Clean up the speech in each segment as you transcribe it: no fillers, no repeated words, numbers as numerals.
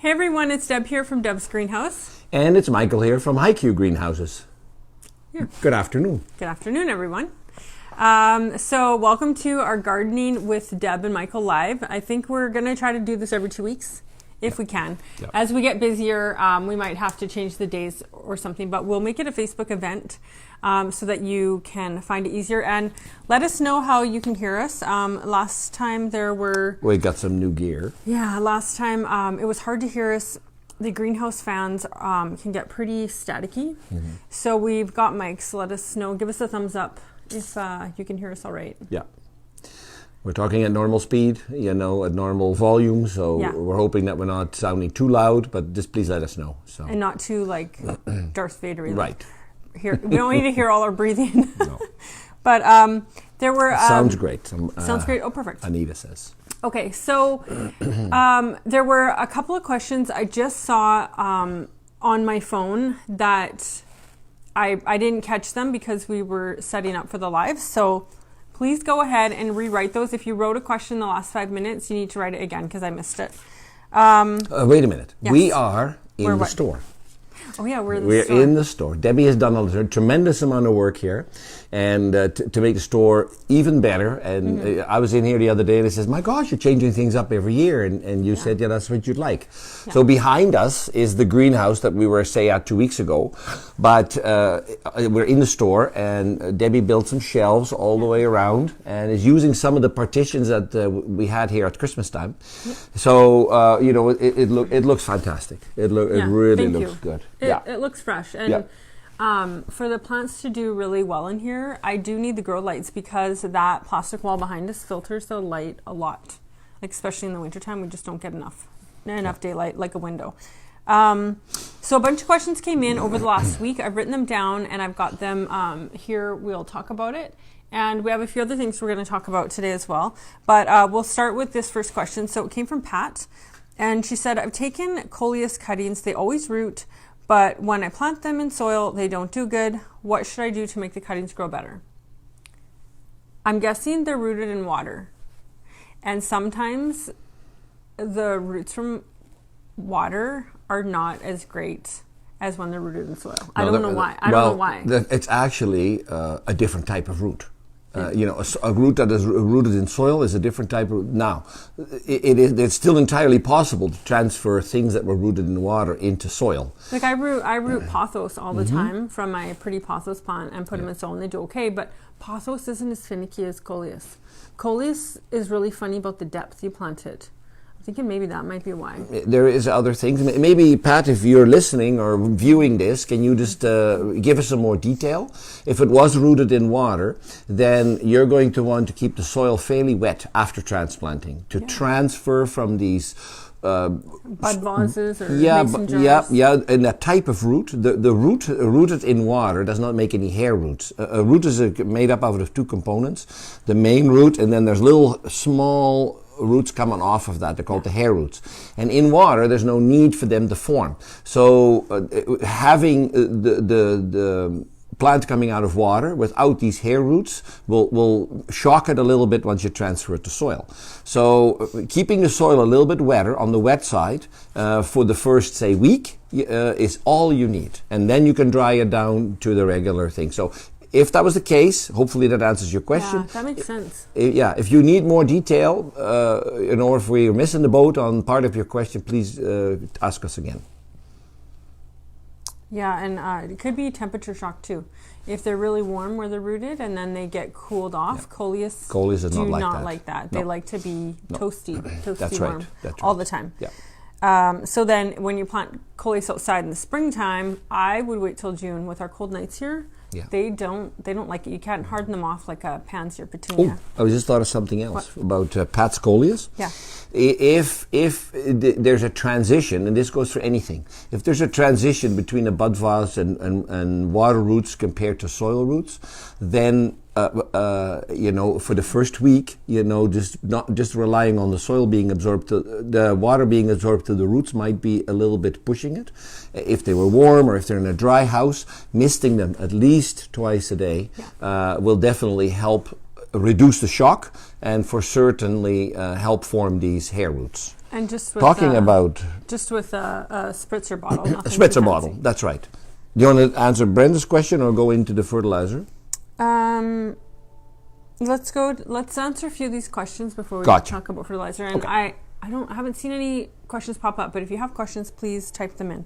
Hey everyone, it's Deb here from Deb's Greenhouse. And it's Michael here from HiQ Greenhouses. Yeah. Good afternoon. Good afternoon, everyone. So welcome to our Gardening with Deb and Michael Live. I think we're going to try to do this every 2 weeks, if we can. Yep. As we get busier, we might have to change the days or something, but we'll make it a Facebook event so that you can find it easier. And let us know how you can hear us. Last time we got some new gear. Yeah, last time it was hard to hear us. The greenhouse fans can get pretty staticky. Mm-hmm. So we've got mics. Let us know. Give us a thumbs up if you can hear us all right. Yeah. We're talking at normal speed, at normal volume. So we're hoping that we're not sounding too loud, but just please let us know. So. And not too like Darth Vader. Right. Here, we don't need to hear all our breathing. No. But there were... sounds great. Sounds great. Oh, perfect. Anita says. Okay, so there were a couple of questions I just saw on my phone that I didn't catch them because we were setting up for the live. So please go ahead and rewrite those. If you wrote a question in the last 5 minutes, you need to write it again because I missed it. Wait a minute. Yes. We are in the store. Oh yeah, we're in the store. Debbie has done a tremendous amount of work here, and to make the store even better. And I was in here the other day, and it says, "My gosh, you're changing things up every year." And you said, "Yeah, that's what you'd like." Yeah. So behind us is the greenhouse that we were at 2 weeks ago, but we're in the store, and Debbie built some shelves all the way around, and is using some of the partitions that we had here at Christmas time. Yep. So it looks fantastic. It really looks good. It looks fresh. And for the plants to do really well in here, I do need the grow lights because that plastic wall behind us filters the light a lot. Like especially in the wintertime, we just don't get enough daylight, like a window. So a bunch of questions came in over the last week. I've written them down and I've got them here. We'll talk about it. And we have a few other things we're going to talk about today as well. But we'll start with this first question. So it came from Pat. And she said, I've taken coleus cuttings. They always root. But when I plant them in soil, they don't do good. What should I do to make the cuttings grow better? I'm guessing they're rooted in water. And sometimes the roots from water are not as great as when they're rooted in soil. I don't know why. I don't know why. It's actually a different type of root. A root that is rooted in soil is a different type of root. Now, it's still entirely possible to transfer things that were rooted in water into soil. Like I root pothos all the time from my pretty pothos plant and put them in soil and they do okay, but pothos isn't as finicky as coleus. Coleus is really funny about the depth you plant it. I'm thinking maybe that might be why. There is other things. Maybe, Pat, if you're listening or viewing this, can you just give us some more detail? If it was rooted in water, then you're going to want to keep the soil fairly wet after transplanting to transfer from these bud vases or mason jars. And that type of root, the root rooted in water does not make any hair roots. A root is made up out of two components, the main root, and then there's little small roots coming off of that. They're called the hair roots. And in water, there's no need for them to form. So having the plant coming out of water without these hair roots will shock it a little bit once you transfer it to soil. So keeping the soil a little bit wetter on the wet side for the first, say, week is all you need. And then you can dry it down to the regular thing. So if that was the case, hopefully that answers your question. Yeah, that makes sense. If you need more detail, or if we're missing the boat on part of your question, please ask us again. Yeah, and it could be temperature shock too. If they're really warm where they're rooted and then they get cooled off, coleus do not like that. No. They like to be toasty That's warm right. all the time. Yeah. So then when you plant coleus outside in the springtime, I would wait till June. With our cold nights here, they don't like it. You can't harden them off like a pansy or petunia. I just thought of something else about Pat's coleus. Yeah. If there's a transition, and this goes for anything, if there's a transition between a bud vase and water roots compared to soil roots, then for the first week, just relying on the soil being absorbed, the water being absorbed to the roots might be a little bit pushing it. If they were warm or if they're in a dry house, misting them at least twice a day will definitely help reduce the shock and for certainly help form these hair roots. And just with talking about... Just with a spritzer bottle. A spritzer bottle, that's right. Do you want to answer Brenda's question or go into the fertilizer? Let's answer a few of these questions before we talk about fertilizer. And I haven't seen any questions pop up, but if you have questions, please type them in.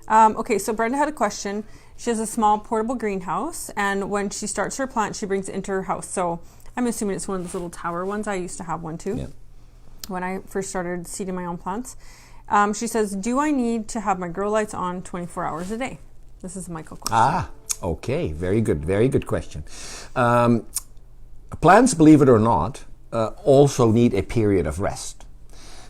Okay, so Brenda had a question. She has a small portable greenhouse, and when she starts her plant, she brings it into her house. So I'm assuming it's one of those little tower ones. I used to have one too when I first started seeding my own plants. She says, do I need to have my grow lights on 24 hours a day? This is a Michael question. Okay, very good question. Plants, believe it or not, also need a period of rest.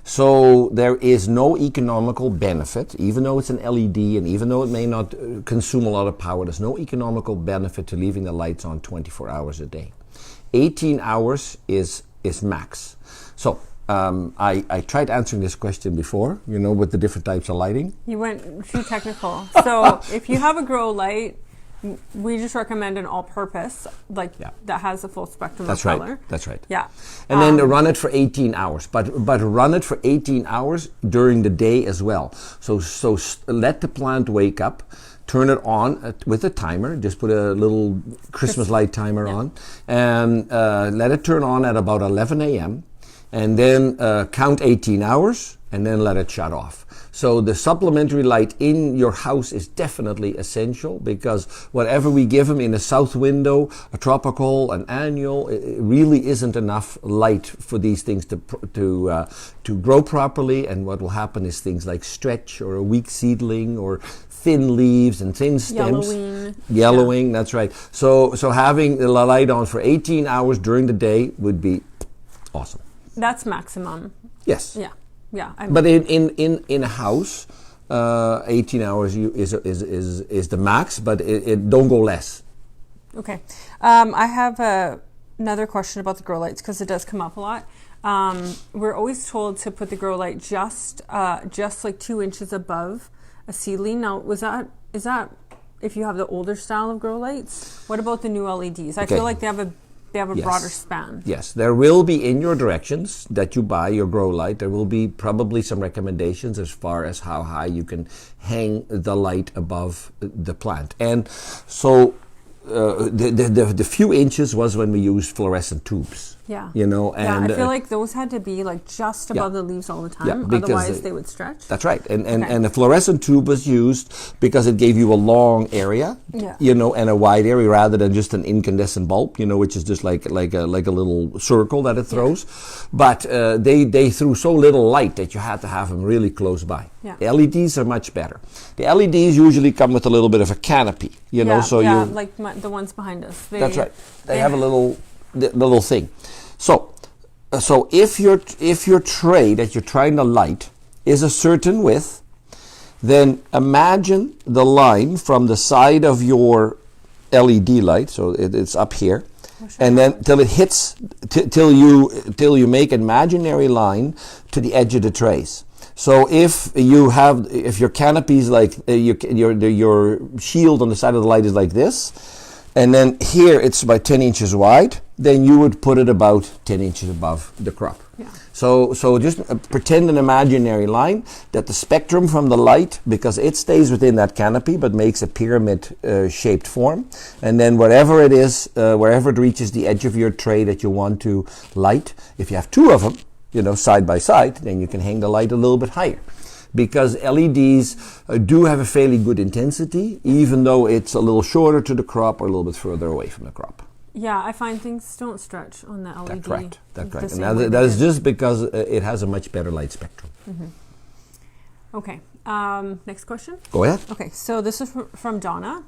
So there is no economical benefit, even though it's an LED and even though it may not consume a lot of power, there's no economical benefit to leaving the lights on 24 hours a day. 18 hours is max. So I tried answering this question before, with the different types of lighting. You went too technical. So if you have a grow light, we just recommend an all-purpose, that has a full spectrum of color. That's right. Yeah. And then run it for 18 hours. But run it for 18 hours during the day as well. So let the plant wake up. Turn it on with a timer. Just put a little Christmas light timer on. And let it turn on at about 11 a.m. And then count 18 hours and then let it shut off. So the supplementary light in your house is definitely essential, because whatever we give them in a south window, a tropical, an annual, it really isn't enough light for these things to grow properly. And what will happen is things like stretch or a weak seedling or thin leaves and thin stems. Yellowing, that's right. So having the light on for 18 hours during the day would be awesome. That's maximum. Yes. Yeah. Yeah. But in a house, 18 hours is the max, but it don't go less. Okay. I have another question about the grow lights, because it does come up a lot. We're always told to put the grow light just like 2 inches above a seedling. Now, is that if you have the older style of grow lights? What about the new LEDs? I feel like they have a broader span. Yes, there will be in your directions that you buy your grow light, there will be probably some recommendations as far as how high you can hang the light above the plant. And so the few inches was when we used fluorescent tubes. Yeah. And I feel like those had to be like just above the leaves all the time. Otherwise they would stretch. That's right. And the fluorescent tube was used because it gave you a long area, and a wide area rather than just an incandescent bulb, which is just like a little circle that it throws. Yeah. But they threw so little light that you had to have them really close by. Yeah. The LEDs are much better. The LEDs usually come with a little bit of a canopy, like the ones behind us. That's right. They have a little thing. So if your tray that you're trying to light is a certain width, then imagine the line from the side of your LED light, so it's up here, and then till it hits, till you make an imaginary line to the edge of the trays. So if your canopy is like your shield on the side of the light is like this, and then here it's about 10 inches wide, then you would put it about 10 inches above the crop. Yeah. So just pretend an imaginary line that the spectrum from the light, because it stays within that canopy but makes a pyramid shaped form, and then wherever it is, wherever it reaches the edge of your tray that you want to light, if you have two of them, side by side, then you can hang the light a little bit higher. Because LEDs do have a fairly good intensity, even though it's a little shorter to the crop or a little bit further away from the crop. Yeah, I find things don't stretch on the LED. That's right. And that is just because it has a much better light spectrum. Mm-hmm. Okay, next question? Go ahead. Okay, so this is from Donna,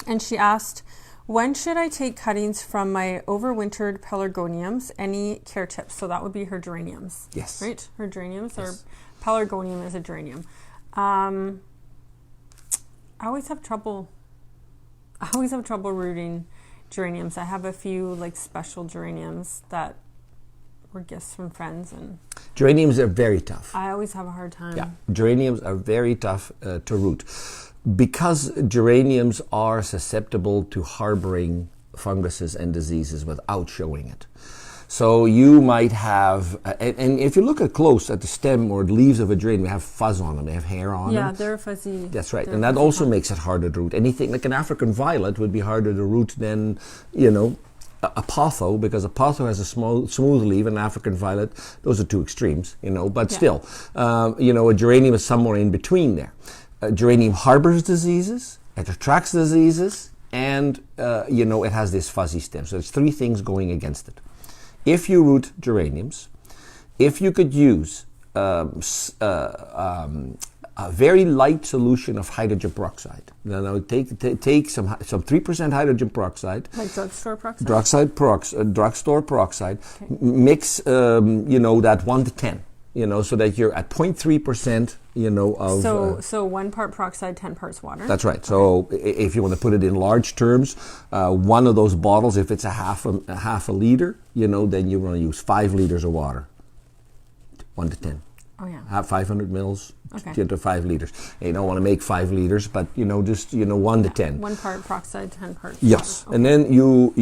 and she asked, when should I take cuttings from my overwintered Pellergoniums? Any care tips? So that would be her geraniums. Yes. Right? Her geraniums, or Pellergonium is a geranium. I always have trouble rooting geraniums. I have a few like special geraniums that were gifts from friends, and geraniums are very tough. I always have a hard time. Yeah, geraniums are very tough to root because geraniums are susceptible to harboring funguses and diseases without showing it. So you might have, and if you look at close at the stem or the leaves of a geranium, they have fuzz on them, they have hair on them. Yeah, they're fuzzy. That's right, and that also makes it harder to root. Anything like an African violet would be harder to root than, a potho, because a potho has a smooth leaf, and an African violet, those are two extremes, but still, a geranium is somewhere in between there. A geranium harbors diseases, it attracts diseases, and it has this fuzzy stem. So there's three things going against it. If you root geraniums, if you could use a very light solution of hydrogen peroxide. Now take some 3% hydrogen peroxide. Like drugstore peroxide? Drugstore peroxide. Okay. Mix, that 1 to 10. So that you're at 0.3%, of... So 1 part peroxide, 10 parts water? That's right. So if you want to put it in large terms, one of those bottles, if it's a half a liter, then you're going to use 5 liters of water. 1 to 10. Oh, yeah. Have 500 mils to 5 liters. You don't want to make 5 liters, but, 1 to 10. 1 part peroxide, 10 parts Yes. water. Okay. And then you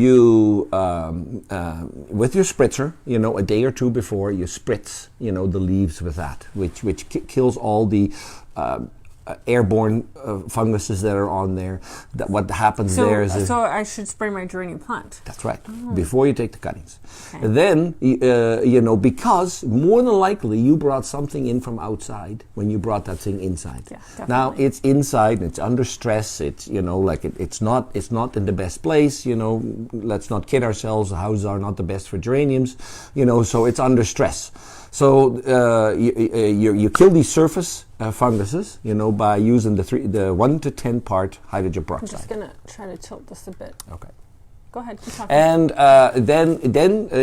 with your spritzer, a day or two before, you spritz, the leaves with that, which kills all the airborne funguses that are on there. That what happens there is... So I should spray my geranium plant? That's right, before you take the cuttings. Okay. And then, because more than likely you brought something in from outside when you brought that thing inside. Yeah, definitely. Now it's inside and it's under stress. It's, it's not in the best place. Let's not kid ourselves. The houses are not the best for geraniums. So it's under stress. So you kill these surface funguses, by using the 1 to 10 part hydrogen peroxide. I'm just gonna try to tilt this a bit. Okay. Go ahead. Keep talking. And then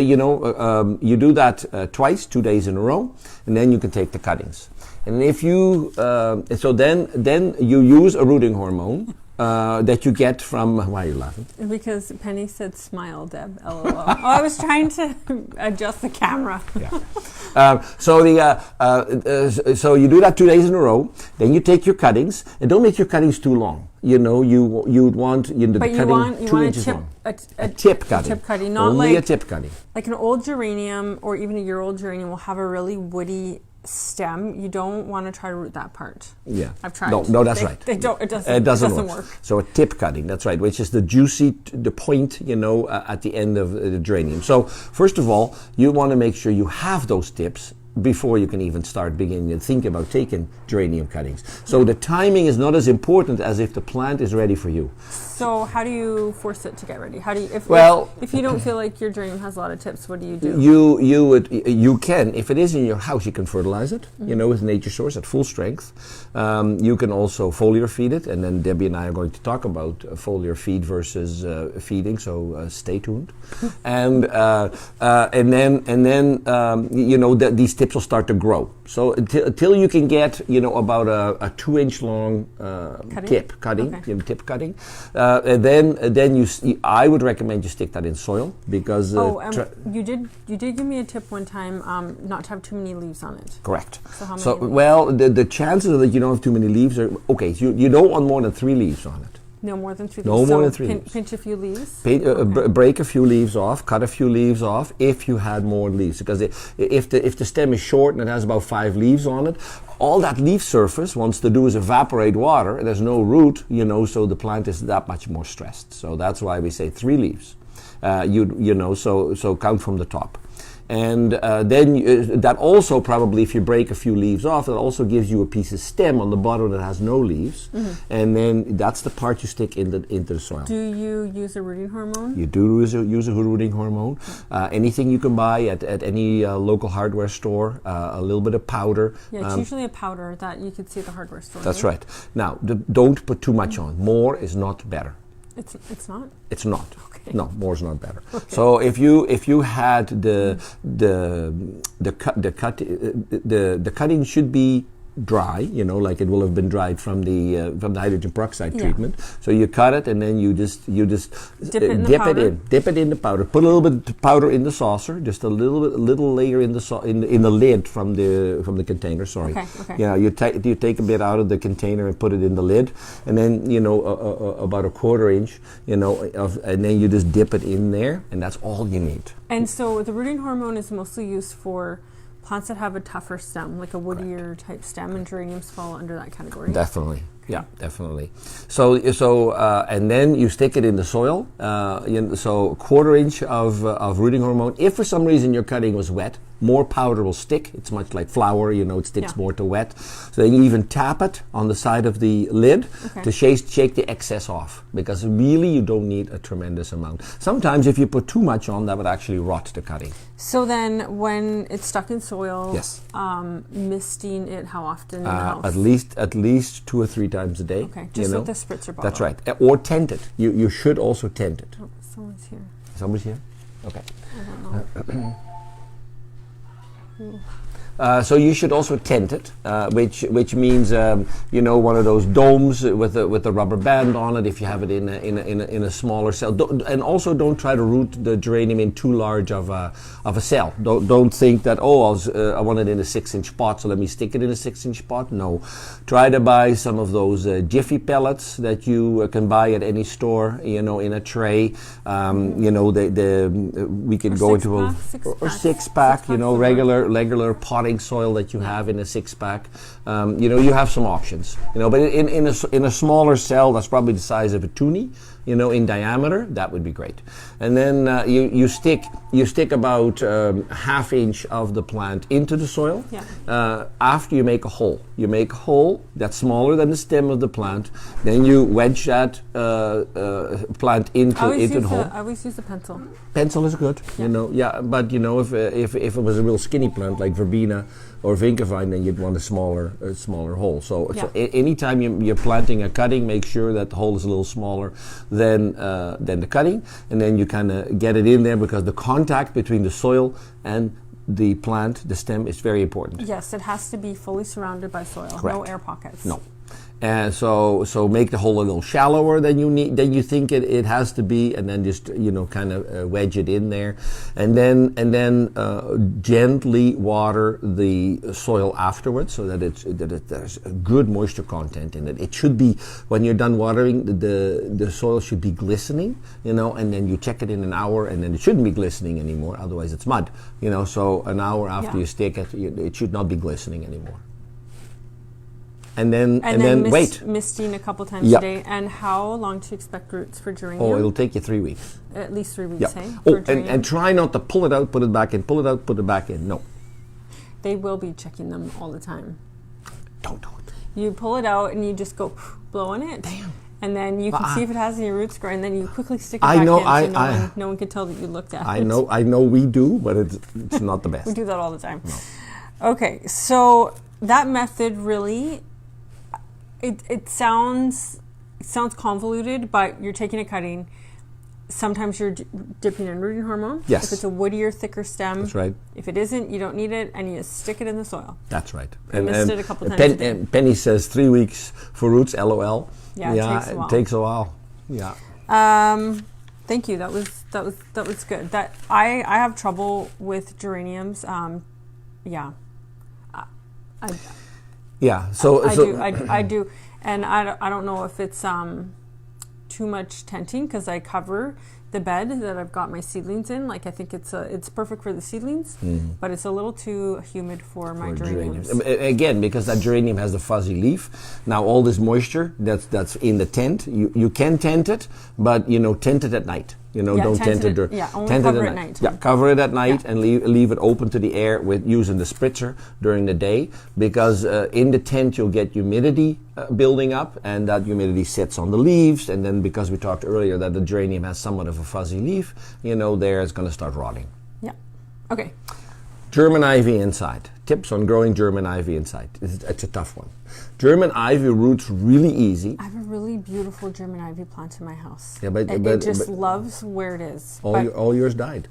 you do that twice, 2 days in a row, and then you can take the cuttings. And if you then you use a rooting hormone. That you get from... Why are you laughing? Because Penny said smile, Deb, LOL. I was trying to adjust the camera. Yeah. So you do that 2 days in a row. Then you take your cuttings, and don't make your cuttings too long. You'd want the cutting 2 inches long. A tip cutting. A tip cutting, not only like a tip cutting. Like an old geranium or even a year-old geranium will have a really woody stem. You don't want to try to root that part. Yeah, I've tried. No, that's right. It doesn't work. So a tip cutting, that's right, which is the juicy, the point, at the end of the geranium. So first of all, you want to make sure you have those tips before you can even beginning to think about taking geranium cuttings. So the timing is not as important as if the plant is ready for you. So how do you force it to get ready? How do you, if you don't feel like your geranium has a lot of tips, what do you do? You can, if it is in your house, you can fertilize it, with nature source at full strength. You can also foliar feed it, and then Debbie and I are going to talk about foliar feed versus feeding, so stay tuned. And then these tips will start to grow. So until you can get, about a 2 inch long tip cutting, tip cutting, and then I would recommend you stick that in soil because you did give me a tip one time not to have too many leaves on it. Correct. So how many? So the chances that you don't have too many leaves are okay. So you don't want more than 3 leaves on it. No more than 3 leaves. No more than 3 leaves. Pinch a few leaves. Break a few leaves off. Cut a few leaves off if you had more leaves. Because if the stem is short and it has about 5 leaves on it, all that leaf surface wants to do is evaporate water. And there's no root, so the plant is that much more stressed. So that's why we say 3 leaves. So count from the top. And then that also probably, if you break a few leaves off, it also gives you a piece of stem on the bottom that has no leaves. And then that's the part you stick into the soil. Do you use a rooting hormone? You do use a rooting hormone. Anything you can buy at any local hardware store, a little bit of powder. Yeah, it's usually a powder that you can see at the hardware store. That's right. Now, don't put too much on. More is not better. It's not? It's not. Okay. No, more is not better. Okay. So if you had the cutting should be dry, like it will have been dried from the hydrogen peroxide treatment. So you cut it, and then you just dip it in the powder. Put a little bit of powder in the saucer, just a little layer in the lid from the container. Sorry. Okay. Yeah, you take a bit out of the container and put it in the lid, and then about a 1/4 inch, and then you just dip it in there, and that's all you need. And so the rooting hormone is mostly used for plants that have a tougher stem, like a woodier type stem, and geraniums fall under that category. Definitely. Yeah, definitely. So and then you stick it in the soil. So 1/4 inch of rooting hormone. If for some reason your cutting was wet, more powder will stick. It's much like flour, it sticks more to wet. So then you even tap it on the side of the lid to shake the excess off, because really you don't need a tremendous amount. Sometimes if you put too much on, that would actually rot the cutting. So then when it's stuck in soil, yes. Misting it how often in the house? At least 2 or 3 times a day. Okay, just with the spritzer bottle. That's right. Or tent it. You should also tent it. Oh, someone's here. Somebody's here? Okay. I don't know. So you should also tent it, which means one of those domes with a rubber band on it. If you have it in a smaller cell, and also don't try to root the geranium in too large of a cell. Don't think that I want it in a 6-inch pot, so let me stick it in a 6-inch pot. No, try to buy some of those Jiffy pellets that you can buy at any store. In a tray. We can go into a 6-pack. Regular potting soil that you have in a 6-pack. You have some options. But in a smaller cell that's probably the size of a toonie, in diameter, that would be great. And then you stick about 1/2 inch of the plant into the soil. Yeah. After you make a hole. You make a hole that's smaller than the stem of the plant. Then you wedge that plant into the hole. I always use a pencil. Pencil is good, But if it was a real skinny plant like verbena or vinkevine, then you'd want a smaller hole. So anytime you're planting a cutting, make sure that the hole is a little smaller than the cutting, and then you kind of get it in there, because the contact between the soil and the plant, the stem, is very important. Yes, it has to be fully surrounded by soil. Correct. No air pockets. No. And so make the hole a little shallower than you think it has to be, and then just kind of wedge it in there, and then gently water the soil afterwards, so that there's a good moisture content in it. It should be, when you're done watering, the soil should be glistening, and then you check it in an hour, and then it shouldn't be glistening anymore, otherwise it's mud, So an hour after you stick it, it should not be glistening anymore. And then wait. Misting a couple times a day. And how long to expect roots for geranium? Oh, it'll take you 3 weeks. At least 3 weeks, hey? And try not to pull it out, put it back in, pull it out, put it back in. No. They will be checking them all the time. Don't do it. You pull it out and you just go blow on it. Damn. And then you can see if it has any roots growing, and then you quickly stick it back in, so no one can tell that you looked at it. I know we do, but it's not the best. We do that all the time. No. Okay, so that method really... It sounds convoluted, but you're taking a cutting. Sometimes you're dipping in rooting hormone. Yes. If it's a woodier, thicker stem. That's right. If it isn't, you don't need it, and you just stick it in the soil. That's right. I missed it a couple times. And Penny says 3 weeks for roots. LOL. Yeah, it takes a while. Yeah. Thank you. That was good. That I have trouble with geraniums. Yeah, so I do, and I don't know if it's too much tenting, because I cover the bed that I've got my seedlings in. Like, I think it's perfect for the seedlings, but it's a little too humid for my geraniums. Again, because that geranium has the fuzzy leaf. Now all this moisture that's in the tent, you can tent it, but tent it at night. Don't tent it. Only cover it at night. Yeah, cover it at night and leave it open to the air with using the spritzer during the day, because in the tent you'll get humidity building up, and that humidity sits on the leaves, and then because we talked earlier that the geranium has somewhat of a fuzzy leaf, there it's going to start rotting. Yeah. Okay. German ivy inside. Tips on growing German ivy inside. It's a tough one. German ivy roots really easy. I have a really beautiful German ivy plant in my house. Yeah, but it just loves where it is. All yours died.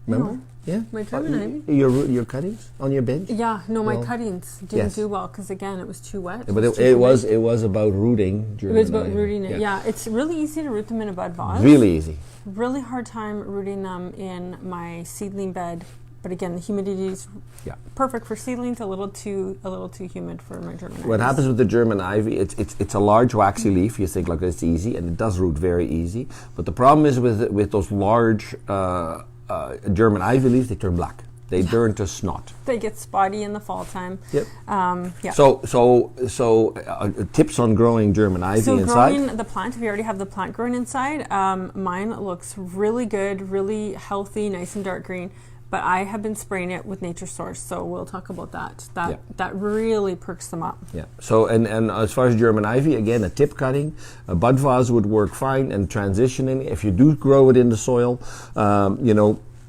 Remember? No. Yeah. My German ivy. Your cuttings on your bench? Yeah, no, my Well, cuttings didn't do well because again, it was too wet. Yeah, but it was about rooting. It was about rooting it. Yeah, it's really easy to root them in a bud vase. Really easy. Really hard time rooting them in my seedling bed. But again, the humidity is perfect for seedlings. A little too humid for my German ivy. What happens with the German ivy? It's a large waxy leaf. You think like it's easy, and it does root very easy. But the problem is with those large German ivy leaves, they turn black. They turn to snot. They get spotty in the fall time. Yep. Yeah. So tips on growing German ivy inside. So growing the plant, if you already have the plant grown inside, mine looks really good, really healthy, nice and dark green. But I have been spraying it with Nature Source, so we'll talk about that. That really perks them up. Yeah. So and as far as German ivy, again, a tip cutting, a bud vase would work fine, and transitioning. If you do grow it in the soil,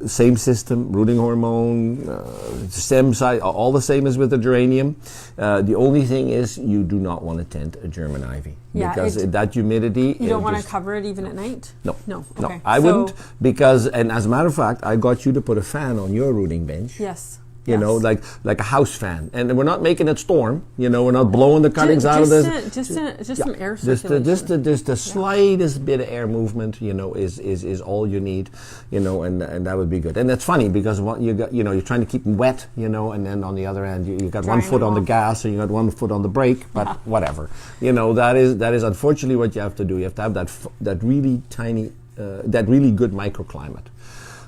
same system, rooting hormone, stem size, all the same as with the geranium. The only thing is you do not want to tent a German ivy because that humidity. You don't want to cover it even at night? No. No. No. Okay. I wouldn't because, and as a matter of fact, I got you to put a fan on your rooting bench. Yes. You know, like a house fan, and we're not making it storm. You know, we're not blowing the cuttings out of this. Just some air circulation. Just the slightest bit of air movement. You know, is all you need. You know, and that would be good. And that's funny because what you got, you're trying to keep them wet. You know, and then on the other end, you got one foot on the gas and you got 1 foot on the brake. But whatever. You know, that is unfortunately what you have to do. You have to have that really tiny, that really good microclimate.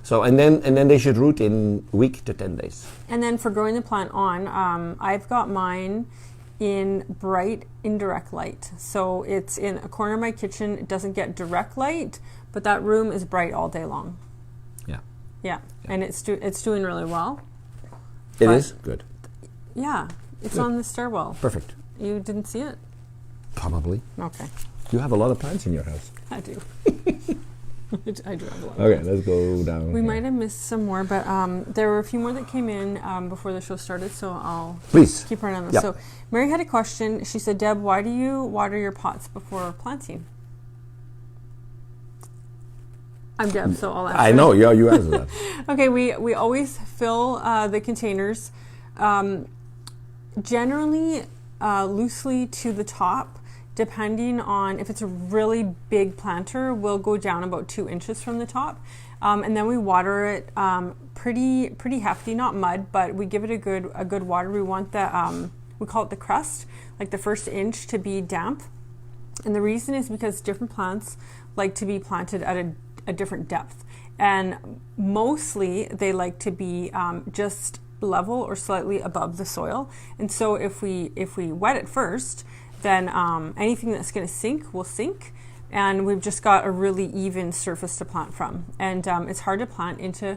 So and then they should root in a week to 10 days. And then for growing the plant on, I've got mine in bright indirect light. So it's in a corner of my kitchen. It doesn't get direct light, but that room is bright all day long. Yeah. And it's doing really well. It is good. Yeah, it's on the stairwell. Perfect. You didn't see it? Probably. Okay. You have a lot of plants in your house. I do. I do have a lot. Okay, let's go down. We might have missed some more, but there were a few more that came in before the show started, so I'll keep running on this. Yep. So Mary had a question. She said, Deb, why do you water your pots before planting? I'm Deb, so I'll answer. I know, you answer that. Okay, we always fill the containers generally loosely to the top. Depending on if it's a really big planter, we'll go down about 2 inches from the top, and then we water it pretty hefty, not mud, but we give it a good water. We want the we call it the crust, like the first inch, to be damp, and the reason is because different plants like to be planted at a different depth, and mostly they like to be just level or slightly above the soil. And so if we wet it first, then anything that's going to sink will sink, and we've just got a really even surface to plant from. And it's hard to plant into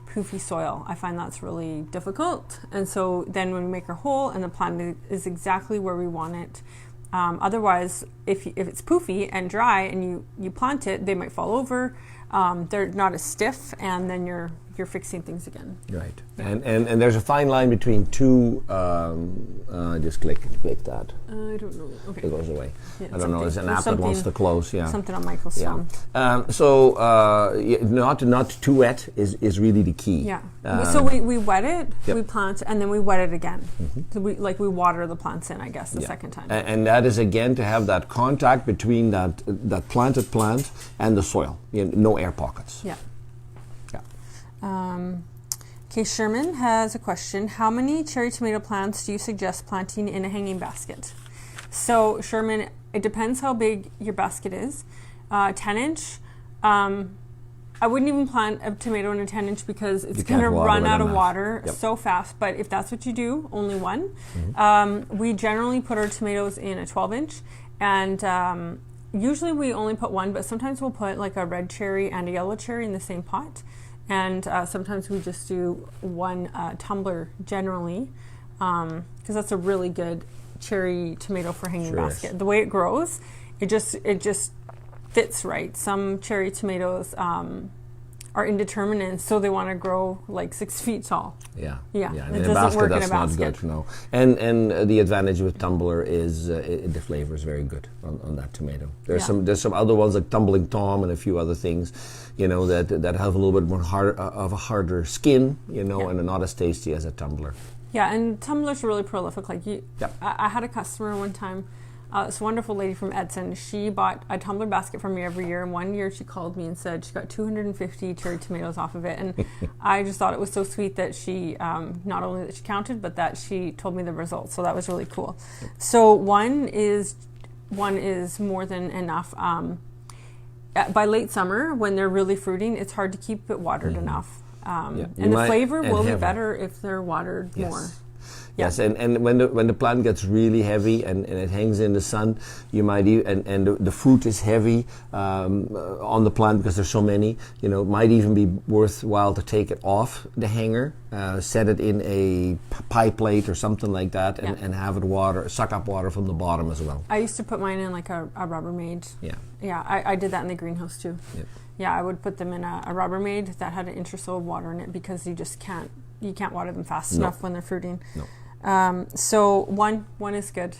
poofy soil. I find that's really difficult. And so then when we make our hole and the plant is exactly where we want it, otherwise if it's poofy and dry and you plant it, they might fall over. They're not as stiff, and then you're fixing things again. Right. And there's a fine line between two. Just click that. I don't know. Okay. It goes away. Yeah, I don't know. There's an app that wants to close. Yeah. Something on Michael's phone. Not too wet is really the key. Yeah. So we wet it, Yep. we plant, and then we wet it again. Mm-hmm. So we water the plants in, I guess, the second time. And that is again to have that contact between that planted plant and the soil. No air pockets. Yeah. Okay, Sherman has a question. How many cherry tomato plants do you suggest planting in a hanging basket? So, Sherman, it depends how big your basket is. 10 inch, I wouldn't even plant a tomato in a 10 inch because it's going to run out of water so fast. But if that's what you do, only one. Mm-hmm. We generally put our tomatoes in a 12 inch, and usually we only put one, but sometimes we'll put like a red cherry and a yellow cherry in the same pot. And sometimes we just do one tumbler generally, because that's a really good cherry tomato for hanging basket. The way it grows, it just fits right. Some cherry tomatoes are indeterminate, so they want to grow like 6 feet tall. Yeah. Yeah. And It in a doesn't basket, work in a that's not basket. good, no. And the advantage with tumbler is the flavor is very good on that tomato. There's some other ones like Tumbling Tom and a few other things, you know, that have a little bit more of a harder skin, you know, and are not as tasty as a tumbler. Yeah, and tumblers are really prolific. Like Yep. I had a customer one time, this wonderful lady from Edson. She bought a tumbler basket from me every year, and one year she called me and said she got 250 cherry tomatoes off of it. And I just thought it was so sweet that she, not only that she counted, but that she told me the results. So that was really cool. So one is more than enough. By late summer, when they're really fruiting, it's hard to keep it watered enough. And the flavor will be better if they're watered more. Yes, and when the plant gets really heavy and it hangs in the sun, you might and the fruit is heavy on the plant because there's so many. You know, it might even be worthwhile to take it off the hanger, set it in a pie plate or something like that, and have it suck up water from the bottom as well. I used to put mine in like a Rubbermaid. Yeah, I did that in the greenhouse too. Yep. Yeah, I would put them in a Rubbermaid that had an inch or so of water in it because you just can't water them fast enough when they're fruiting. No. So one is good.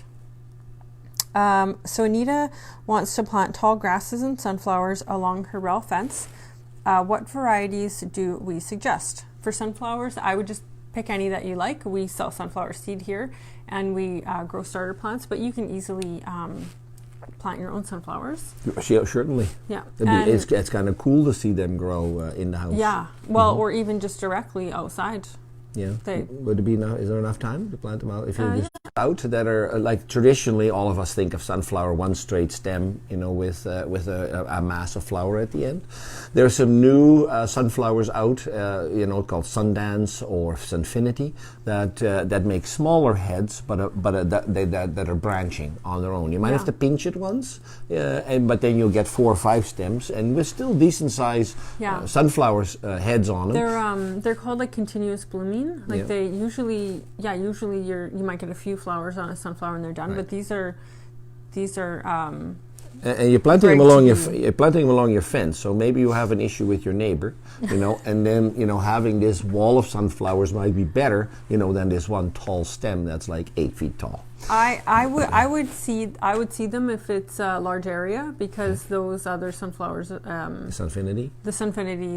So Anita wants to plant tall grasses and sunflowers along her rail fence. What varieties do we suggest? For sunflowers, I would just pick any that you like. We sell sunflower seed here, and we grow starter plants, but you can easily plant your own sunflowers. Certainly. Yeah. It's kind of cool to see them grow in the house. Yeah. Well, or even just directly outside. Yeah. Would it be enough? Is there enough time to plant them out? If you're just out that are like traditionally, all of us think of sunflower one straight stem, you know, with a mass of flower at the end. There's some new sunflowers out, you know, called Sundance or Sunfinity that make smaller heads, but that are branching on their own. You might have to pinch it once, but then you'll get 4 or 5 stems, and with still decent size sunflowers heads on them. They're called like continuous blooming. Like they usually you might get a few flowers on a sunflower and they're done, but these are and you're planting them along your fence, so maybe you have an issue with your neighbor, you know, and then, you know, having this wall of sunflowers might be better, you know, than this one tall stem that's like 8 feet tall. I would see them if it's a large area, because those other sunflowers, Sunfinity,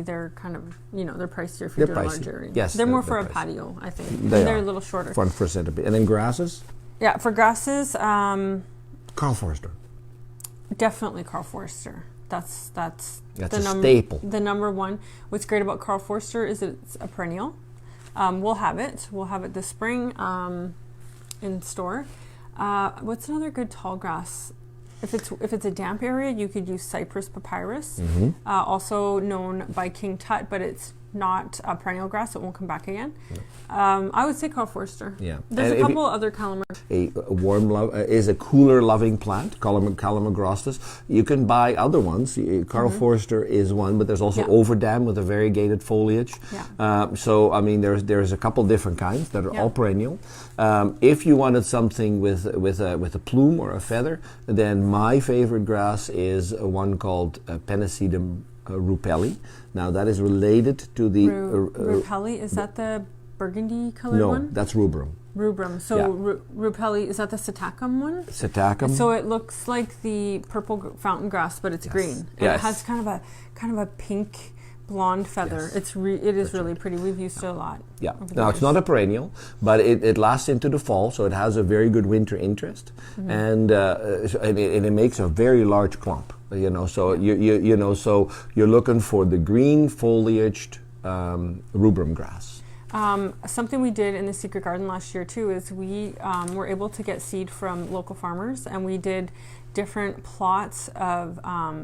they're kind of, you know, they're pricier if you're doing a large area. Yes, they're more for a patio, I think. They're a little shorter. For centipede. And then grasses? Yeah, for grasses, Carl Forster. Definitely Carl Forster. That's a staple. The number one. What's great about Carl Forster is it's a perennial. We'll have it this spring in store. What's another good tall grass? If it's a damp area, you could use Cypress papyrus, also known by King Tut, but it's not a perennial grass. It won't come back again. I would say Carl Forster. Yeah. There's a couple other calamar. A warm is a cooler loving plant, Calamagrostis. You can buy other ones. Carl Forster is one, but there's also Overdam with a variegated foliage. Yeah. So I mean, there's a couple different kinds that are all perennial. If you wanted something with a plume or a feather, then my favorite grass is one called Penicillium rupelli. Now that is related to the rupelli. Is that the burgundy colored one? No, that's rubrum. Rubrum. So rupelli, is that the Psittacum one? Psittacum. So it looks like the purple fountain grass, but it's green. And it has kind of a pink blonde feather. Yes. It is really pretty. We've used it a lot. Yeah. Now it's not a perennial, but it lasts into the fall, so it has a very good winter interest, and it makes a very large clump. You know, so you know, so you're looking for the green foliaged rubrum grass. Something we did in the Secret Garden last year too is we were able to get seed from local farmers, and we did different plots of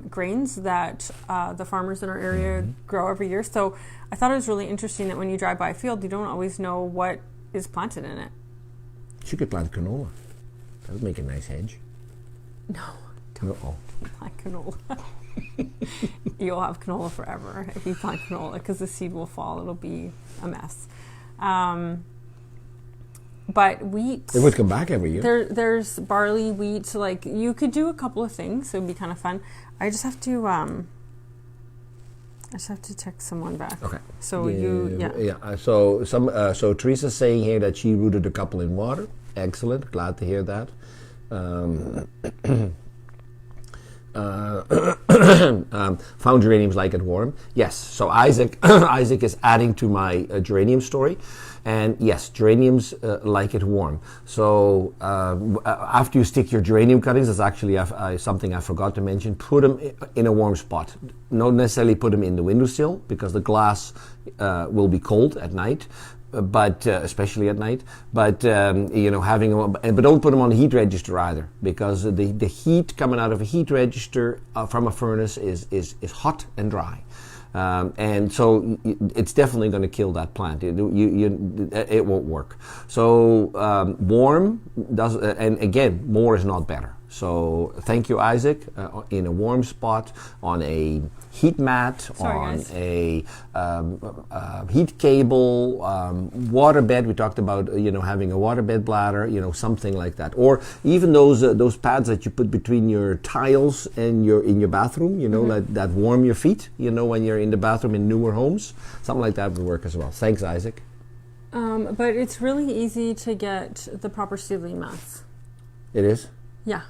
grains that the farmers in our area grow every year. So I thought it was really interesting that when you drive by a field, you don't always know what is planted in it. You could plant canola. That would make a nice hedge. No, don't plant canola. You'll have canola forever if you plant canola, because the seed will fall. It'll be a mess. But wheat, it would come back every year. There's barley, wheat. Like, you could do a couple of things. It would be kind of fun. I just have to I just have to text someone back. Okay. So So Teresa's saying here that she rooted a couple in water. Excellent. Glad to hear that. Found geraniums like it warm. Yes. So Isaac is adding to my geranium story. And yes, geraniums like it warm. So after you stick your geranium cuttings, that's actually something I forgot to mention, put them in a warm spot. Not necessarily put them in the windowsill because the glass will be cold at night. But especially at night, but but don't put them on the heat register either, because the heat coming out of a heat register from a furnace is hot and dry. And so it's definitely going to kill that plant. It won't work. So warm does, and again, more is not better. So thank you, Isaac. In a warm spot, on a heat mat, a heat cable, water bed. We talked about having a water bed bladder, something like that, or even those pads that you put between your tiles and in your bathroom, that warm your feet, when you're in the bathroom in newer homes. Something like that would work as well. Thanks, Isaac. But it's really easy to get the proper seedling mats. It is. Yeah,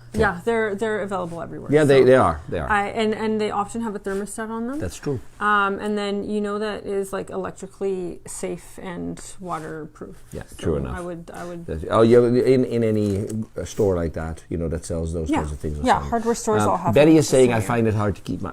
they're available everywhere. Yeah, they are. And they often have a thermostat on them. That's true. And then that is like electrically safe and waterproof. Yeah, so true enough. I would. In any store like that, that sells those kinds of things. Yeah, hardware stores all have. Betty is saying, I find it hard to keep my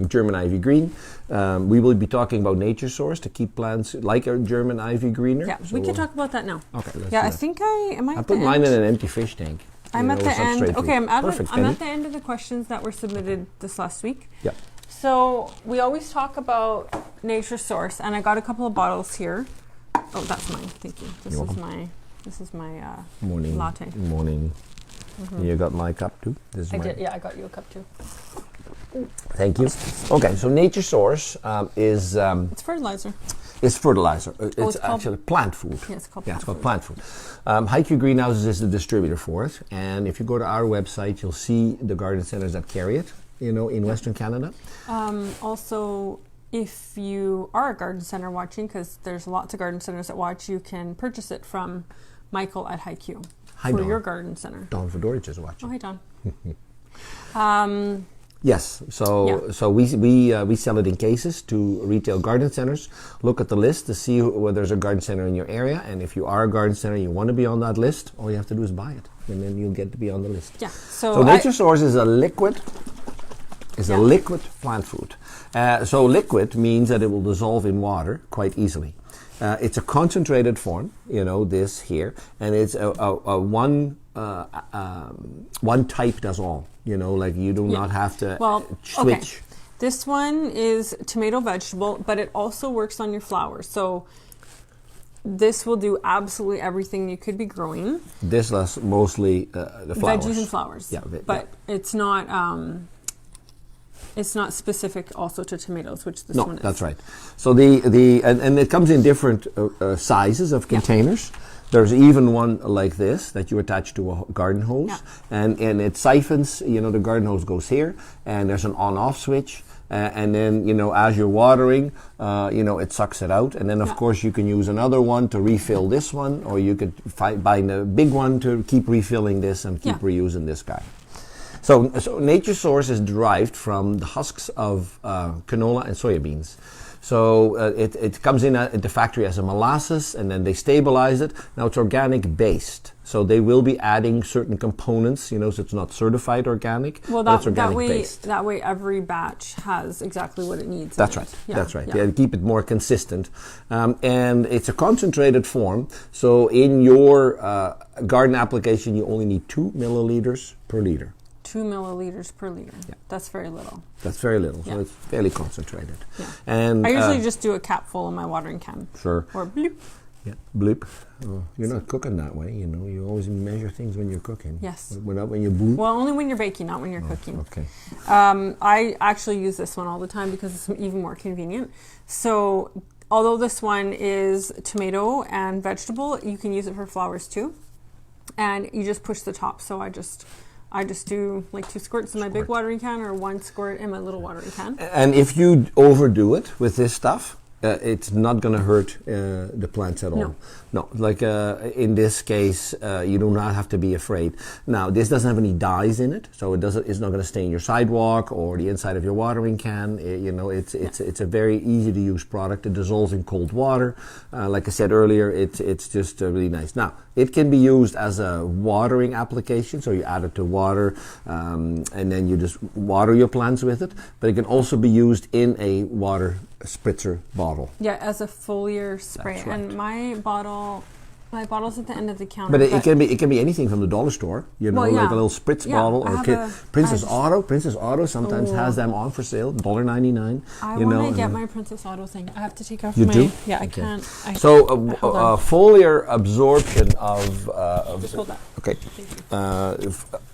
German ivy green. We will be talking about Nature Source to keep plants like a German ivy greener. Yeah, so we can talk about that now. Okay. Let's I think I put mine in an empty fish tank. I'm at the end. Okay, I'm at the end of the questions that were submitted this last week. Yeah. So we always talk about Nature Source, and I got a couple of bottles here. Oh, that's mine. Thank you. This is my morning latte. Morning. Mm-hmm. You got my cup too. I did. Yeah, I got you a cup too. Thank you. Okay, so Nature Source is it's fertilizer. It's fertilizer. It's actually plant food. Yeah, it's called plant food. Haiku Greenhouses is the distributor for it, and if you go to our website, you'll see the garden centers that carry it. In Western Canada. Also, if you are a garden center watching, because there's lots of garden centers that watch, you can purchase it from Michael at Haiku for your garden center. Don Fedorich is watching. Oh, hi, Don. Yes, so we sell it in cases to retail garden centers. Look at the list to see whether there's a garden center in your area, and if you are a garden center and you want to be on that list, all you have to do is buy it, and then you'll get to be on the list. Yeah. So Nature Source is a liquid plant food. So liquid means that it will dissolve in water quite easily. It's a concentrated form, this here, and it's a one type does all. Like you do not have to switch. Okay. This one is tomato vegetable, but it also works on your flowers. So this will do absolutely everything you could be growing. This is mostly the flowers. Veggies and flowers. Yeah, but it's not. It's not specific also to tomatoes, which this one is. No, that's right. So and it comes in different sizes of containers. There's even one like this that you attach to a garden hose, and it siphons. The garden hose goes here, and there's an on-off switch, and then as you're watering, it sucks it out, and then of course you can use another one to refill this one, or you could buy a big one to keep refilling this and keep reusing this guy. So Nature Source is derived from the husks of canola and soybeans. So it comes in at the factory as a molasses, and then they stabilize it. Now it's organic based, so they will be adding certain components. So it's not certified organic. Well, but it's organic based. That way, every batch has exactly what it needs. That's right. Yeah. That's right. Yeah, keep it more consistent, and it's a concentrated form. So in your garden application, you only need 2 milliliters per liter. 2 milliliters per liter. Yeah. That's very little. That's very little, so it's fairly concentrated. Yeah. And I usually just do a cap full in my watering can. Sure. Or bloop. Yeah, bloop. Oh, you're not cooking that way, You always measure things when you're cooking. Yes. Not when you bloop. Well, only when you're baking, not when you're cooking. Okay. I actually use this one all the time because it's even more convenient. So, although this one is tomato and vegetable, you can use it for flowers too. And you just push the top. So I just I just do like 2 squirts in my big watering can or 1 squirt in my little watering can. And if you overdo it with this stuff, it's not going to hurt the plants at all. No, like in this case, you do not have to be afraid. Now, this doesn't have any dyes in it, so it's not going to stain your sidewalk or the inside of your watering can. It's a very easy to use product. It dissolves in cold water. Like I said earlier, it's just really nice. Now, it can be used as a watering application, so you add it to water, and then you just water your plants with it. But it can also be used in a water spritzer bottle. Yeah, as a foliar spray. That's right. And my bottle's at the end of the counter. But it can be anything from the dollar store, like a little spritz bottle, or Princess Auto sometimes has them on for sale, $1.99. I want to get my Princess Auto thing. I have to take off you my... do? Yeah, I okay. can't. Foliar absorption of... Just hold that. Okay.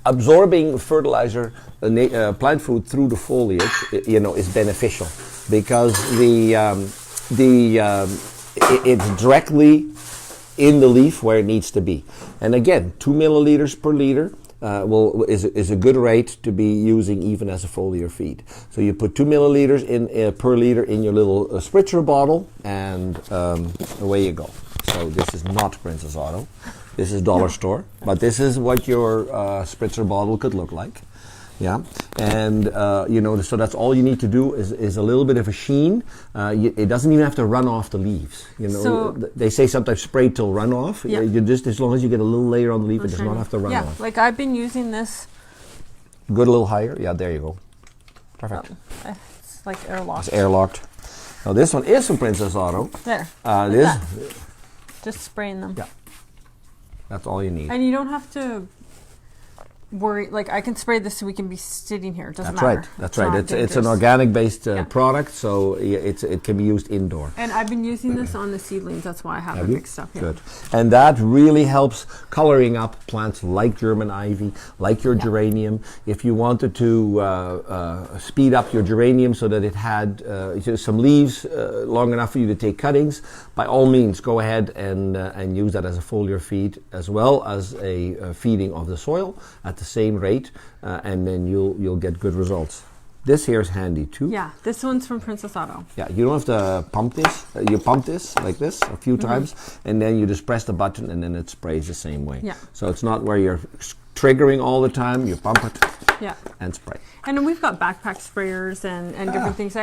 Absorbing fertilizer, plant food through the foliage, is beneficial because it's directly in the leaf where it needs to be. And again, 2 milliliters per liter is a good rate to be using even as a foliar feed. So you put 2 milliliters per liter in your little spritzer bottle, and away you go. So this is not Princess Auto. This is dollar store, but this is what your spritzer bottle could look like. Yeah, and so that's all you need to do is a little bit of a sheen. It doesn't even have to run off the leaves. So they say sometimes spray till run off. Yeah. You just, as long as you get a little layer on the leaf, it does not have to run off. Yeah, like I've been using this. Good, a little higher. Yeah, there you go. Perfect. It's like airlocked. It's airlocked. Now this one is from Princess Auto. There. Just spraying them. Yeah. That's all you need. And you don't have to worry, like I can spray this so we can be sitting here. It doesn't matter. That's right. It's an organic based product, so it can be used indoor. And I've been using this on the seedlings. That's why I have it mixed up. Yeah. Good. And that really helps coloring up plants like German ivy, like your geranium. If you wanted to speed up your geranium so that it had some leaves long enough for you to take cuttings, by all means go ahead and use that as a foliar feed as well as a feeding of the soil at the same rate, and then you'll get good results. This here is handy too. Yeah, this one's from Princess Auto. Yeah, you don't have to pump this. You pump this like this a few times, and then you just press the button, and then it sprays the same way. Yeah. So it's not where you're triggering all the time. You pump it. And spray. And we've got backpack sprayers and different things.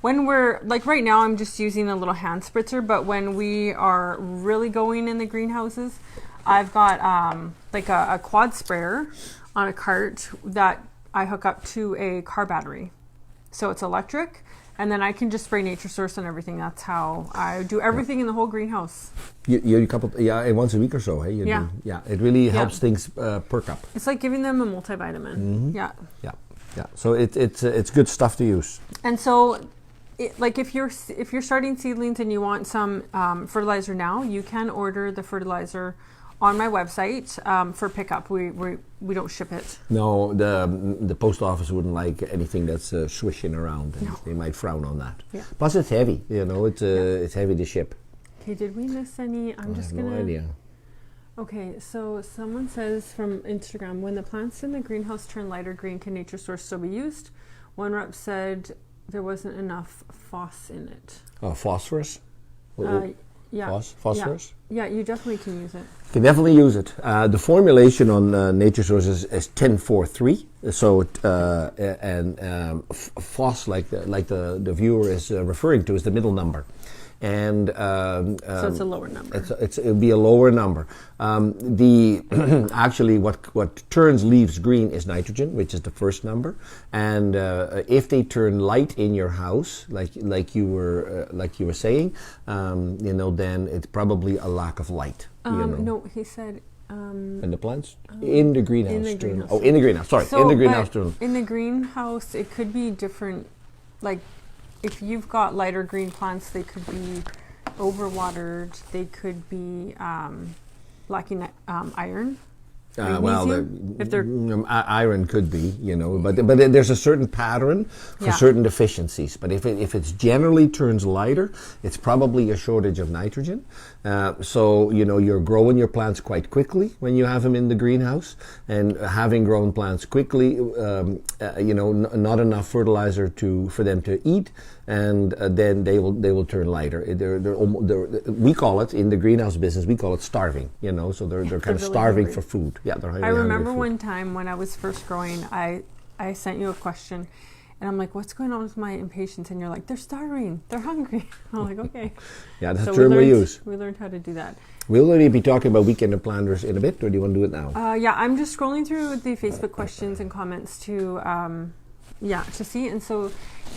When we're like right now, I'm just using a little hand spritzer, but when we are really going in the greenhouses, I've got like a quad sprayer on a cart that I hook up to a car battery. So it's electric, and then I can just spray Nature Source on everything. That's how I do everything in the whole greenhouse. Once a week or so, hey? It really helps things perk up. It's like giving them a multivitamin. Mm-hmm. Yeah. So it's good stuff to use. And so, if you're starting seedlings and you want some fertilizer now, you can order the fertilizer on my website for pickup. We don't ship it. No, the post office wouldn't like anything that's swishing around. And they might frown on that. Yeah. Plus, it's heavy. It's heavy to ship. Okay, did we miss any? I have no idea. Okay, so someone says from Instagram, when the plants in the greenhouse turn lighter green, can Nature Source still be used? One rep said there wasn't enough phos in it. Phosphorus? Phosphorus? Yeah, you definitely can use it. You can definitely use it. The formulation on Nature Source is 1043. So phos, like the viewer is referring to, is the middle number. And so it's a lower number. It would be a lower number. Actually, what turns leaves green is nitrogen, which is the first number. And if they turn light in your house, like you were saying, then it's probably a lack of light. No, he said. And the plants in the greenhouse. In the greenhouse. In the greenhouse. Sorry, in the greenhouse. In the greenhouse, it could be different. Like, if you've got lighter green plants, they could be overwatered. They could be lacking iron. If they're iron could be, but there's a certain pattern for certain deficiencies. But if it's generally turns lighter, it's probably a shortage of nitrogen. So you're growing your plants quite quickly when you have them in the greenhouse, and having grown plants quickly, not enough fertilizer for them to eat, and then they will turn lighter. We call it in the greenhouse business, we call it starving. So they're kind of really starving hungry for food. Yeah, they're hungry. I remember one time when I was first growing, I sent you a question, and I'm like, "What's going on with my impatiens?" And you're like, "They're starving. They're hungry." I'm like, "Okay." Yeah, that's the term we use. We learned how to do that. We'll already be talking about weekender planters in a bit, or do you want to do it now? Yeah, I'm just scrolling through the Facebook questions and comments to see. And so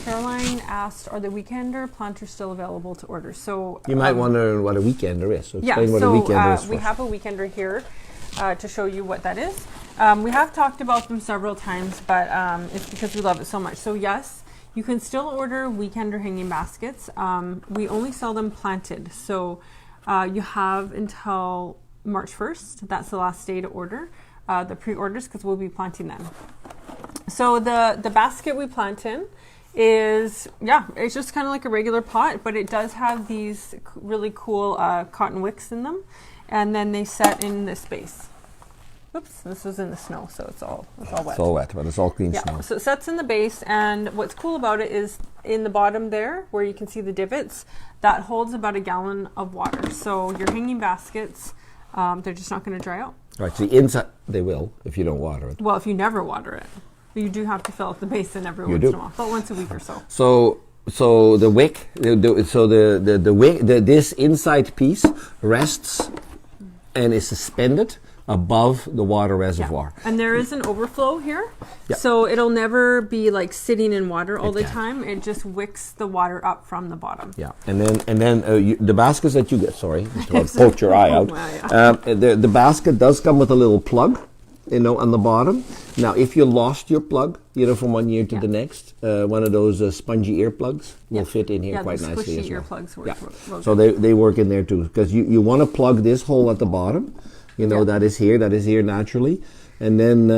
Caroline asked, "Are the weekender planters still available to order?" So you might wonder what a weekender is. So explain what a weekender is. We have a weekender here to show you what that is. We have talked about them several times, but it's because we love it so much. So yes, you can still order weekender hanging baskets. We only sell them planted. So you have until March 1st. That's the last day to order the pre-orders, because we'll be planting them. So the basket we plant in is, it's just kind of like a regular pot, but it does have these really cool cotton wicks in them, and then they set in this base. Oops, this was in the snow, so it's all wet. It's all wet, but it's all clean snow. So it sets in the base, and what's cool about it is in the bottom there, where you can see the divots, that holds about a gallon of water. So your hanging baskets, they're just not going to dry out. Right, so the inside, they will, if you don't water it. Well, if you never water it. You do have to fill up the basin every once in a while, but once a week or so. So the wick, the wick, this inside piece rests and is suspended above the water reservoir. And there is an overflow here, so it'll never be like sitting in water all the time. It just wicks the water up from the bottom. Yeah, and then the baskets that you get. Sorry, to poke your eye out. The basket does come with a little plug, on the bottom. Now, if you lost your plug, from one year to the next, one of those spongy earplugs will fit in here quite nicely as well. Earplugs work well. So they work in there too, because you want to plug this hole at the bottom. That is here naturally, and then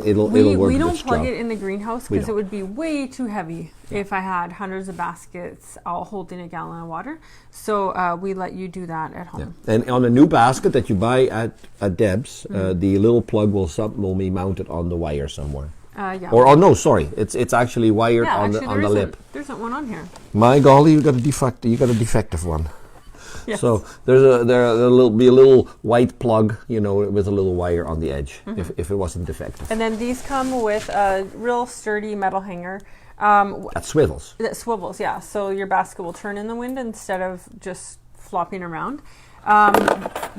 it'll work. We don't plug it in the greenhouse because it would be way too heavy if I had hundreds of baskets all holding a gallon of water. So we let you do that at home. Yeah. And on a new basket that you buy at Deb's, the little plug will be mounted on the wire somewhere. It's actually wired on the lip. There isn't one on here. My golly, you got a defective one. Yes. So there'll be a little white plug, with a little wire on the edge, if it wasn't defective. And then these come with a real sturdy metal hanger. That swivels. That swivels, yeah. So your basket will turn in the wind instead of just flopping around.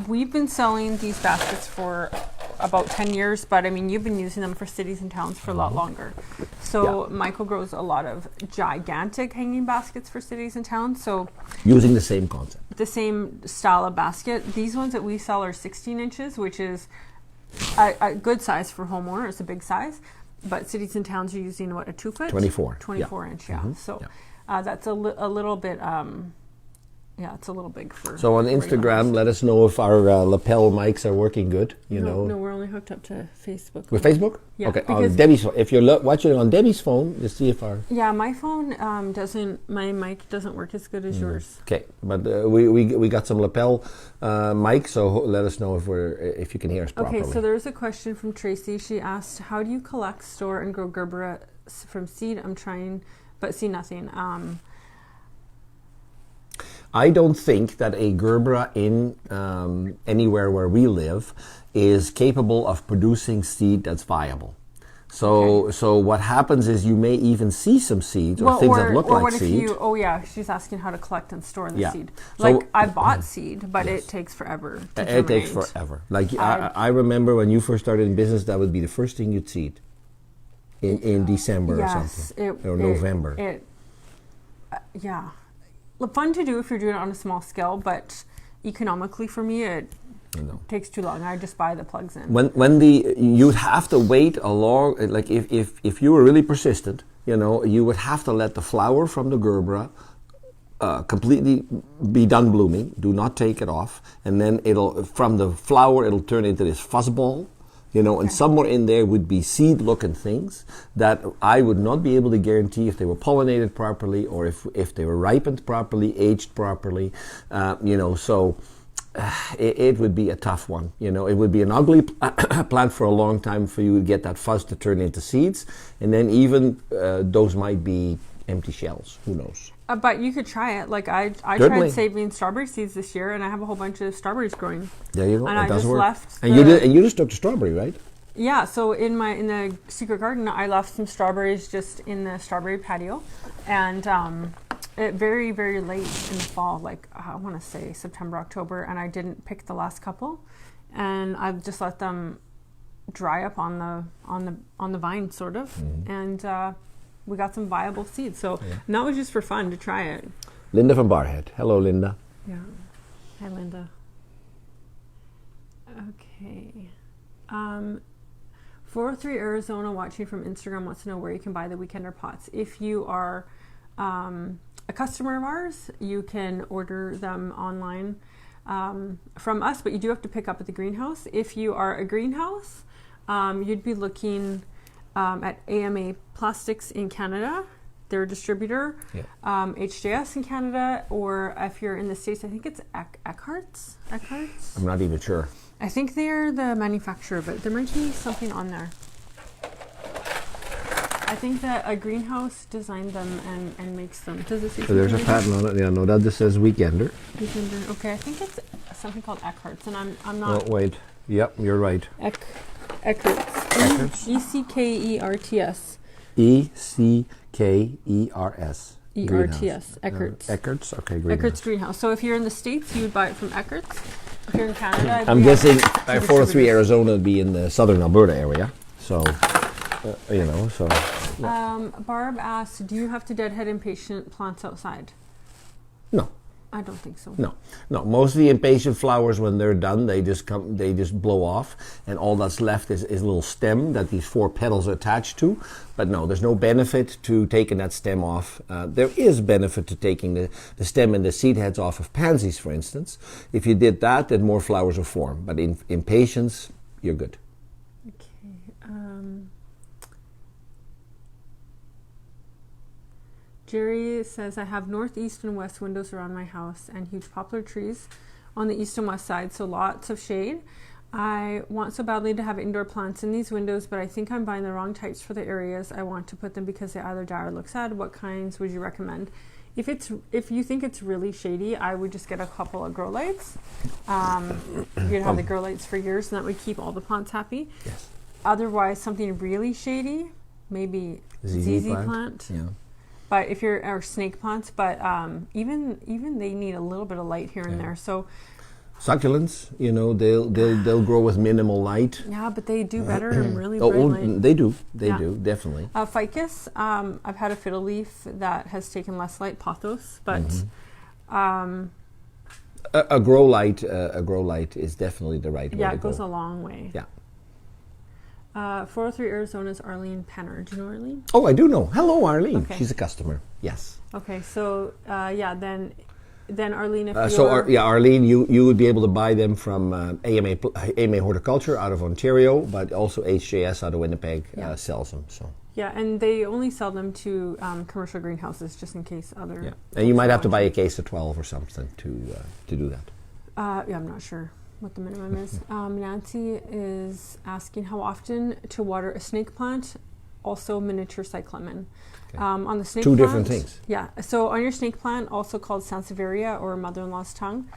We've been selling these baskets for about 10 years, but I mean, you've been using them for cities and towns for a lot longer. So Michael grows a lot of gigantic hanging baskets for cities and towns. So using the same concept. The same style of basket. These ones that we sell are 16 inches, which is a good size for homeowner. It's a big size. But cities and towns are using, what, a 2 foot? 24. 24 inch, So that's a little bit... it's a little big for... So on Instagram, let us know if our lapel mics are working good, No, we're only hooked up to Facebook. With Facebook? Yeah. Okay, on Debbie's phone. If you're watching on Debbie's phone, just see if our... Yeah, my phone my mic doesn't work as good as yours. Okay, but we got some lapel mics, so let us know if you can hear us properly. Okay, so there's a question from Tracy. She asked, how do you collect, store, and grow Gerbera from seed? I'm trying, but see nothing. I don't think that a Gerbera in anywhere where we live is capable of producing seed that's viable. So what happens is you may even see some seeds or things that look like seed. She's asking how to collect and store the seed. So, I bought seed, but it takes forever to germinate. It takes forever. Like I remember when you first started in business, that would be the first thing you'd seed in December or something, or November. Fun to do if you're doing it on a small scale, but economically for me it takes too long. I just buy the plugs in. You'd have to wait a long, like if you were really persistent, you would have to let the flower from the Gerbera completely be done blooming. Do not take it off, and then from the flower it'll turn into this fuzzball. And somewhere in there would be seed-looking things that I would not be able to guarantee if they were pollinated properly or if they were ripened properly, aged properly. So it would be a tough one. It would be an ugly plant for a long time for you to get that fuzz to turn into seeds. And then even those might be empty shells. Who knows? But you could try it. Like I tried saving strawberry seeds this year, and I have a whole bunch of strawberries growing. There you go. And I just left. And you just took the strawberry, right? Yeah. So in the secret garden, I left some strawberries just in the strawberry patio, and it very, very late in the fall, like I want to say September, October, and I didn't pick the last couple, and I've just let them dry up on the vine, sort of, and. We got some viable seeds. So and that was just for fun to try it. Linda from Barhead. Hello, Linda. Yeah. Hi, Linda. Okay. 403 Arizona watching from Instagram wants to know where you can buy the Weekender pots. If you are a customer of ours, you can order them online from us, but you do have to pick up at the greenhouse. If you are a greenhouse, you'd be looking at AMA Plastics in Canada, their distributor, HJS in Canada, or if you're in the States, I think it's Eckhart's. I'm not even sure. I think they're the manufacturer, but there might be something on there. I think that a greenhouse designed them and makes them. Does it say so there's a patent on it. Yeah, no, that just says Weekender. Weekender. Okay, I think it's something called Eckhart's, and I'm not. Oh, wait. Yep, you're right. Eckhart's. Eckerts. Eckers. ERTS. Eckhart's. Eckhart's. Okay, greenhouse. Eckhart's greenhouse. So if you're in the States, you would buy it from Eckhart's. If you're in Canada, I'm guessing 403 Arizona would be in the southern Alberta area. So, Yeah. Barb asks, do you have to deadhead impatient plants outside? No. I don't think so. No. Most of the impatient flowers, when they're done, they just blow off, and all that's left is a little stem that these 4 petals are attached to. But no, there's no benefit to taking that stem off. There is benefit to taking the stem and the seed heads off of pansies, for instance. If you did that, then more flowers will form. But in impatiens, you're good. Okay. Jerry says, I have northeast and west windows around my house and huge poplar trees on the east and west side, so lots of shade. I want so badly to have indoor plants in these windows, but I think I'm buying the wrong types for the areas I want to put them because they either die or look sad. What kinds would you recommend? If you think it's really shady, I would just get a couple of grow lights. You could have the grow lights for years, and that would keep all the plants happy. Yes. Otherwise, something really shady, maybe ZZ plant. Yeah. But if you're or snake plants, but even they need a little bit of light here and there. So succulents, they'll grow with minimal light. Yeah, but they do better in really bright light. They do, definitely. Ficus, I've had a fiddle leaf that has taken less light, pothos, but a grow light is definitely the right way to go. Yeah, it goes a long way. Yeah. 403 Arizona's Arlene Penner. Do you know Arlene? Oh, I do know. Hello, Arlene. Okay. She's a customer. Yes. Okay, so then Arlene, if Arlene, you would be able to buy them from AMA Horticulture out of Ontario, but also HJS out of Winnipeg sells them. So. Yeah, and they only sell them to commercial greenhouses, just in case other. Yeah, and you might have to buy a case of 12 or something to do that. I'm not sure what the minimum is. Nancy is asking how often to water a snake plant, also miniature cyclamen. Okay. On the snake plant, different things. Yeah, so on your snake plant, also called Sansevieria or mother-in-law's tongue,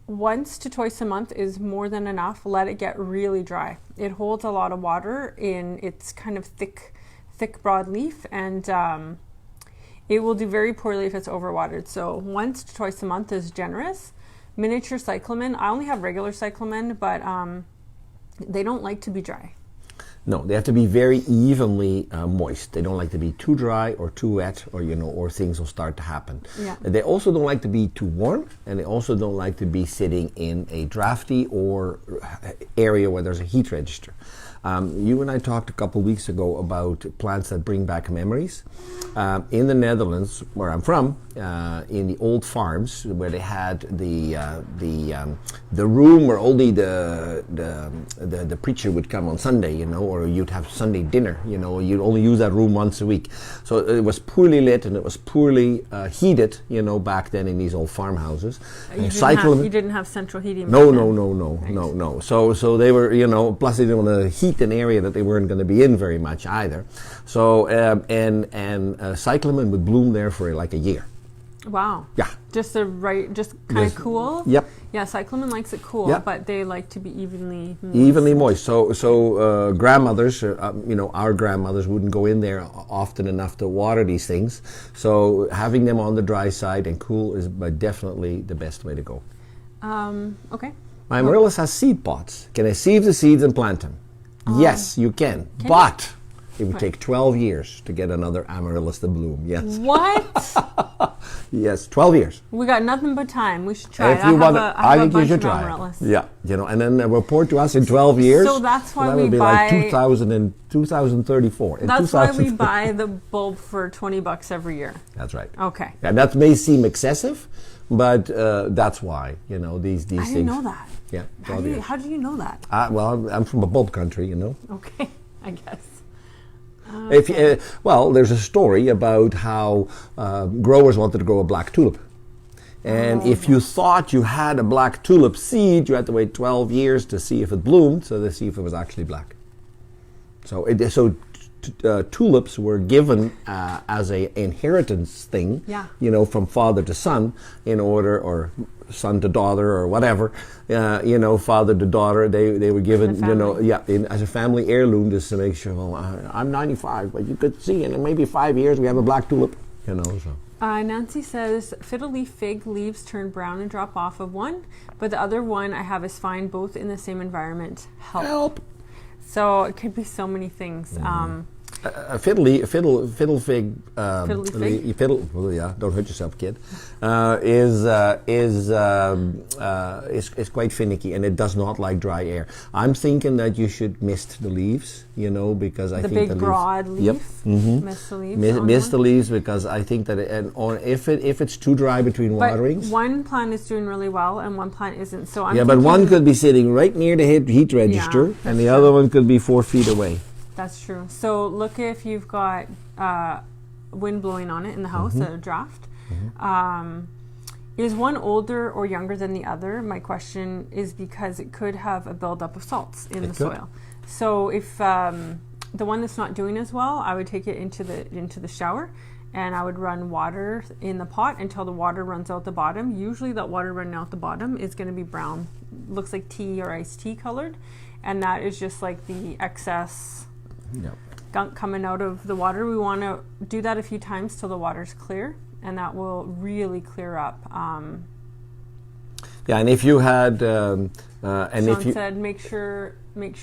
once to twice a month is more than enough. Let it get really dry. It holds a lot of water in its kind of thick broad leaf, and it will do very poorly if it's overwatered. So once to twice a month is generous. Miniature cyclamen, I only have regular cyclamen, but they don't like to be dry. No, they have to be very evenly moist. They don't like to be too dry or too wet, or things will start to happen. Yeah. They also don't like to be too warm, and they also don't like to be sitting in a drafty or area where there's a heat register. You and I talked a couple weeks ago about plants that bring back memories. In the Netherlands, where I'm from, in the old farms where they had the room where only the preacher would come on Sunday, or you'd have Sunday dinner, you'd only use that room once a week. So it was poorly lit and it was poorly heated, back then in these old farmhouses. You didn't have central heating. No. So they were, plus they didn't want to heat an area that they weren't going to be in very much either. So cyclamen would bloom there for like a year. Wow. Yeah. Just kind of cool. Yep. Yeah, cyclamen likes it cool, yep. but they like to be evenly moist. Evenly moist. So grandmothers, our grandmothers wouldn't go in there often enough to water these things. So having them on the dry side and cool is definitely the best way to go. Okay. My amaryllis has seed pots. Can I sieve the seeds and plant them? Yes, you can. But it would take 12 years to get another amaryllis to bloom. Yes. What? Yes, 12 years. We got nothing but time. We should try it. I think you should try it. Yeah, and then report to us in 12 years. So that's why we buy. Like 2034. That's why we buy the bulb for $20 every year. That's right. Okay. And that may seem excessive, but that's why these things. I didn't know that. Yeah. How do you know that? Well, I'm from a bulb country, Okay, I guess. There's a story about how growers wanted to grow a black tulip. And if you thought you had a black tulip seed, you had to wait 12 years to see if it bloomed, so to see if it was actually black. So tulips were given as an inheritance thing, from father to son, or son to daughter or whatever, father to daughter. They were given, as a family heirloom, just to make sure. Well, I'm 95, but you could see in maybe 5 years we have a black tulip, So. Nancy says fiddle leaf fig leaves turn brown and drop off of one, but the other one I have is fine, both in the same environment. Help. So it could be so many things. Fiddle fig. Don't hurt yourself, kid. Is quite finicky, and it does not like dry air. I'm thinking that you should mist the leaves, because I think the big broad leaf. Yep. Mm-hmm. Mist the leaves. Mist the leaves, because I think that if it's too dry between waterings. One plant is doing really well, and one plant isn't. So but one could be sitting right near the heat register, and the other one could be 4 feet away. That's true. So look if you've got wind blowing on it in the house, a draft. Is one older or younger than the other? My question is because it could have a buildup of salts in the soil. So if the one that's not doing as well, I would take it into the shower, and I would run water in the pot until the water runs out the bottom. Usually that water running out the bottom is going to be brown, looks like tea or iced tea colored, and that is just like the excess gunk coming out of the water. We want to do that a few times till the water's clear, and that will really clear up. And if you had, Sean said, make sure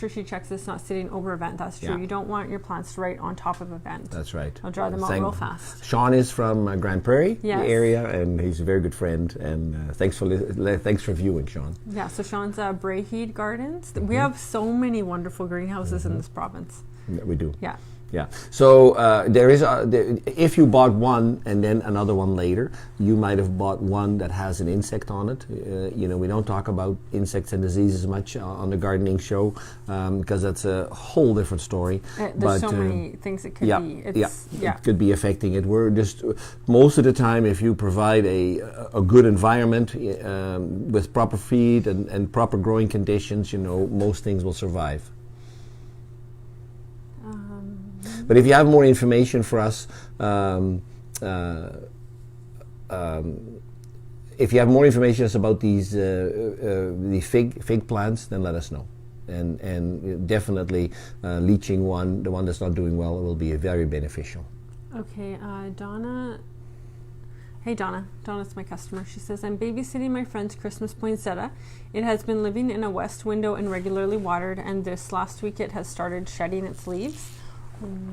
she checks it's not sitting over a vent. That's true. Yeah. You don't want your plants right on top of a vent. That's right. I'll dry them out real fast. Sean is from Grand Prairie, the area, and he's a very good friend. And thanks for viewing, Sean. Yeah. So Sean's Braeheed Gardens. We have so many wonderful greenhouses in this province. We do. Yeah. Yeah. So if you bought one and then another one later, you might have bought one that has an insect on it. We don't talk about insects and diseases much on the gardening show because that's a whole different story. There's so many things it could be. It could be affecting it. We're just most of the time, if you provide a good environment with proper feed and proper growing conditions, most things will survive. But if you have more information for us, if you have more information about these the fig plants, then let us know. And definitely leaching the one that's not doing well, will be very beneficial. Okay, Donna. Hey Donna. Donna's my customer. She says, I'm babysitting my friend's Christmas poinsettia. It has been living in a west window and regularly watered, and this last week it has started shedding its leaves.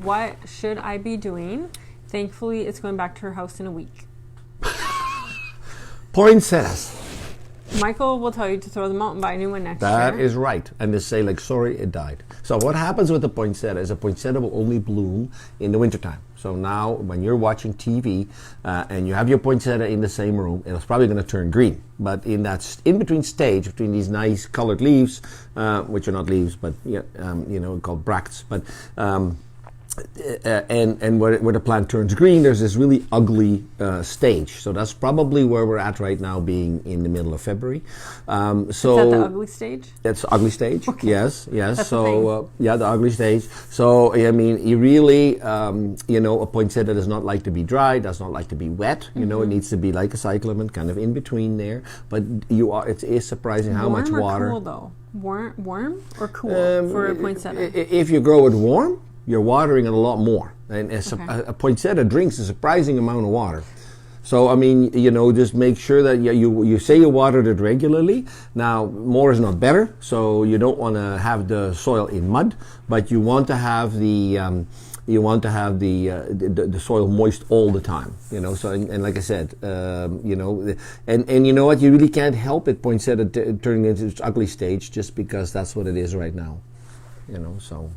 What should I be doing? Thankfully, it's going back to her house in a week. Poinsettias. Michael will tell you to throw them out and buy a new one next year. That is right. And they say, like, sorry, it died. So what happens with the poinsettia is a poinsettia will only bloom in the wintertime. So now when you're watching TV and you have your poinsettia in the same room, it's probably going to turn green. But in that in-between stage, between these nice colored leaves, which are not leaves, but, called bracts, but... and where the plant turns green, there's this really ugly stage. So that's probably where we're at right now, being in the middle of February. Is that the ugly stage? That's the ugly stage. Okay. Yes. That's so the ugly stage. So I mean, you really, a poinsettia does not like to be dry, does not like to be wet. You know, it needs to be like a cyclamen, kind of in between there. But it is surprising how much water. Warm or cool though? Warm or cool for a poinsettia? If you grow it warm, you're watering it a lot more. And a poinsettia drinks a surprising amount of water. So, I mean, just make sure that you say you watered it regularly. Now, more is not better, so you don't want to have the soil in mud, but you want to have the soil moist all the time. So and like I said, and you know what, you really can't help it, poinsettia turning into its ugly stage, just because that's what it is right now. So.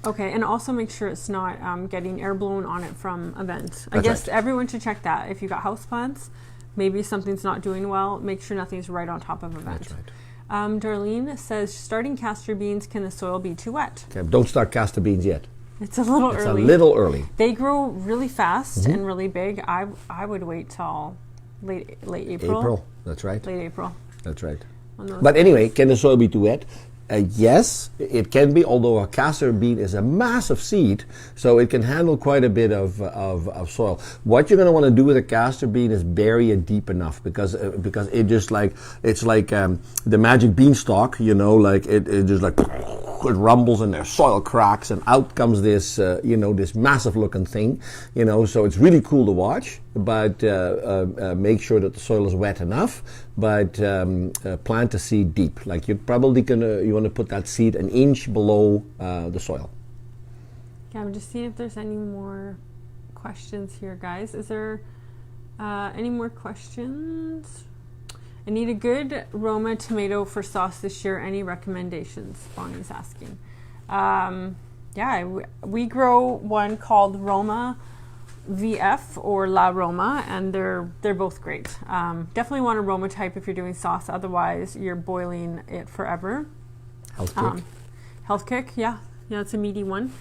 Okay, and also make sure it's not getting air blown on it from a vent. I That's guess right. Everyone should check that. If you got houseplants, maybe something's not doing well, make sure nothing's right on top of a vent. That's right. Darlene says, starting castor beans, can the soil be too wet? Okay, don't start castor beans yet. It's a little It's early. a little early. They grow really fast and really big. I would wait till late April. April, that's right. Late April. That's right. But anyway, can the soil be too wet? Yes, it can be, although a castor bean is a massive seed, so it can handle quite a bit of soil. What you're going to want to do with a castor bean is bury it deep enough, because it just it's like the magic beanstalk, like it just like it rumbles and their soil cracks and out comes this this massive looking thing, so it's really cool to watch. But make sure that the soil is wet enough. But plant a seed deep. Like you want to put that seed an inch below the soil. Yeah, I'm just seeing if there's any more questions here, guys. Is there any more questions? I need a good Roma tomato for sauce this year. Any recommendations? Bonnie's asking. We grow one called Roma VF or La Roma, and they're both great. Definitely want a Roma type if you're doing sauce, otherwise you're boiling it forever. Health kick. Health kick, yeah, it's a meaty one.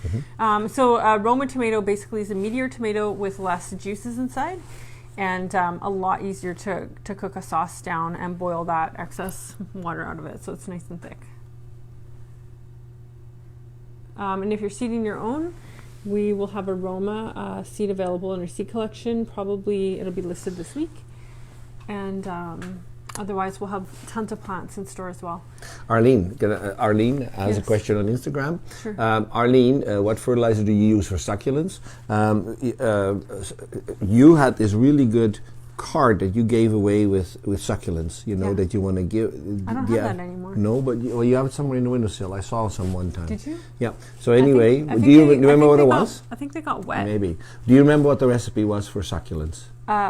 So Roma tomato basically is a meatier tomato with less juices inside, and a lot easier to cook a sauce down and boil that excess water out of it, so it's nice and thick. And if you're seeding your own, we will have a Roma seed available in our seed collection. Probably it'll be listed this week. And otherwise, we'll have tons of plants in store as well. Arlene has a question on Instagram. Sure. Arlene, what fertilizer do you use for succulents? You had this really good card that you gave away with succulents, that you want to give. I don't have that anymore. No, but you have it somewhere in the windowsill. I saw some one time. Did you? Yeah. So anyway, I think do you remember what it was? I think they got wet. Maybe. Do you remember what the recipe was for succulents?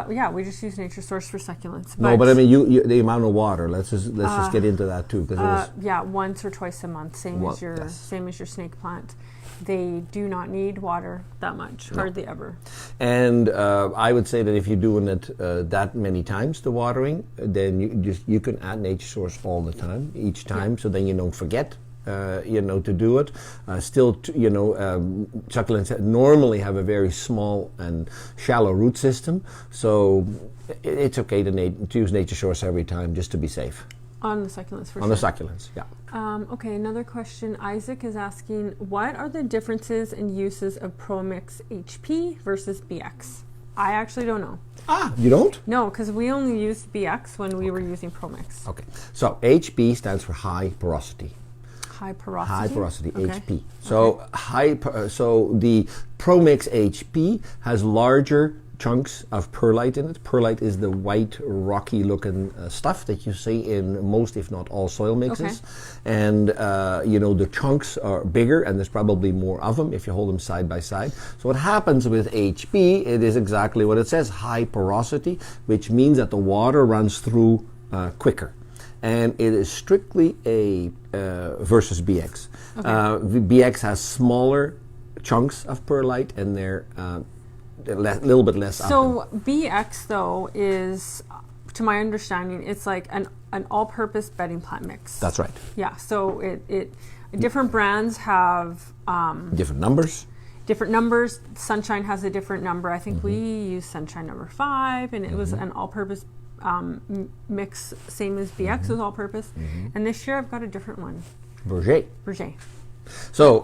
We just use Nature Source for succulents. No, but I mean, you the amount of water. Let's just get into that too, because once or twice a month, same as your snake plant. They do not need water that much, hardly ever. And I would say that if you're doing it that many times, the watering, then you can add Nature Source all the time, each time, so then you don't forget. To do it. Succulents normally have a very small and shallow root system, so it's okay to use Nature Source every time, just to be safe. On the succulents, for sure. On the succulents, yeah. Okay, another question. Isaac is asking, what are the differences and uses of ProMix HP versus BX? I actually don't know. You don't? No, because we only used BX when we were using ProMix. Okay, so HP stands for high porosity. High porosity? High porosity, okay. HP. So so the ProMix HP has larger chunks of perlite in it. Perlite is the white, rocky looking stuff that you see in most, if not all, soil mixes. Okay. And the chunks are bigger, and there's probably more of them if you hold them side by side. So what happens with HP, it is exactly what it says, high porosity, which means that the water runs through quicker. And it is strictly a versus BX. Okay. BX has smaller chunks of perlite, and they're a little bit less. So BX though is, to my understanding, it's like an all-purpose bedding plant mix. That's right. Yeah. So it different brands have Different numbers. different numbers. Sunshine has a different number. I think we use Sunshine number 5, and it was an all-purpose mix, same as BX was all-purpose. And this year I've got a different one. Berger. So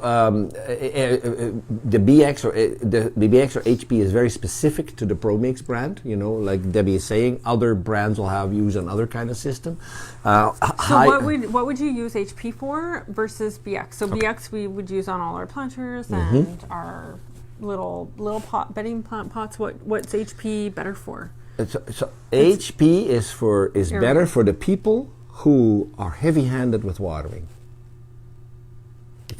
the BX or the BX or HP is very specific to the ProMix brand. You know, like Debbie is saying, other brands will use another kind of system. what would you use HP for versus BX? So BX we would use on all our planters and our little bedding plant pots. What's HP better for? So HP is better for the people who are heavy-handed with watering.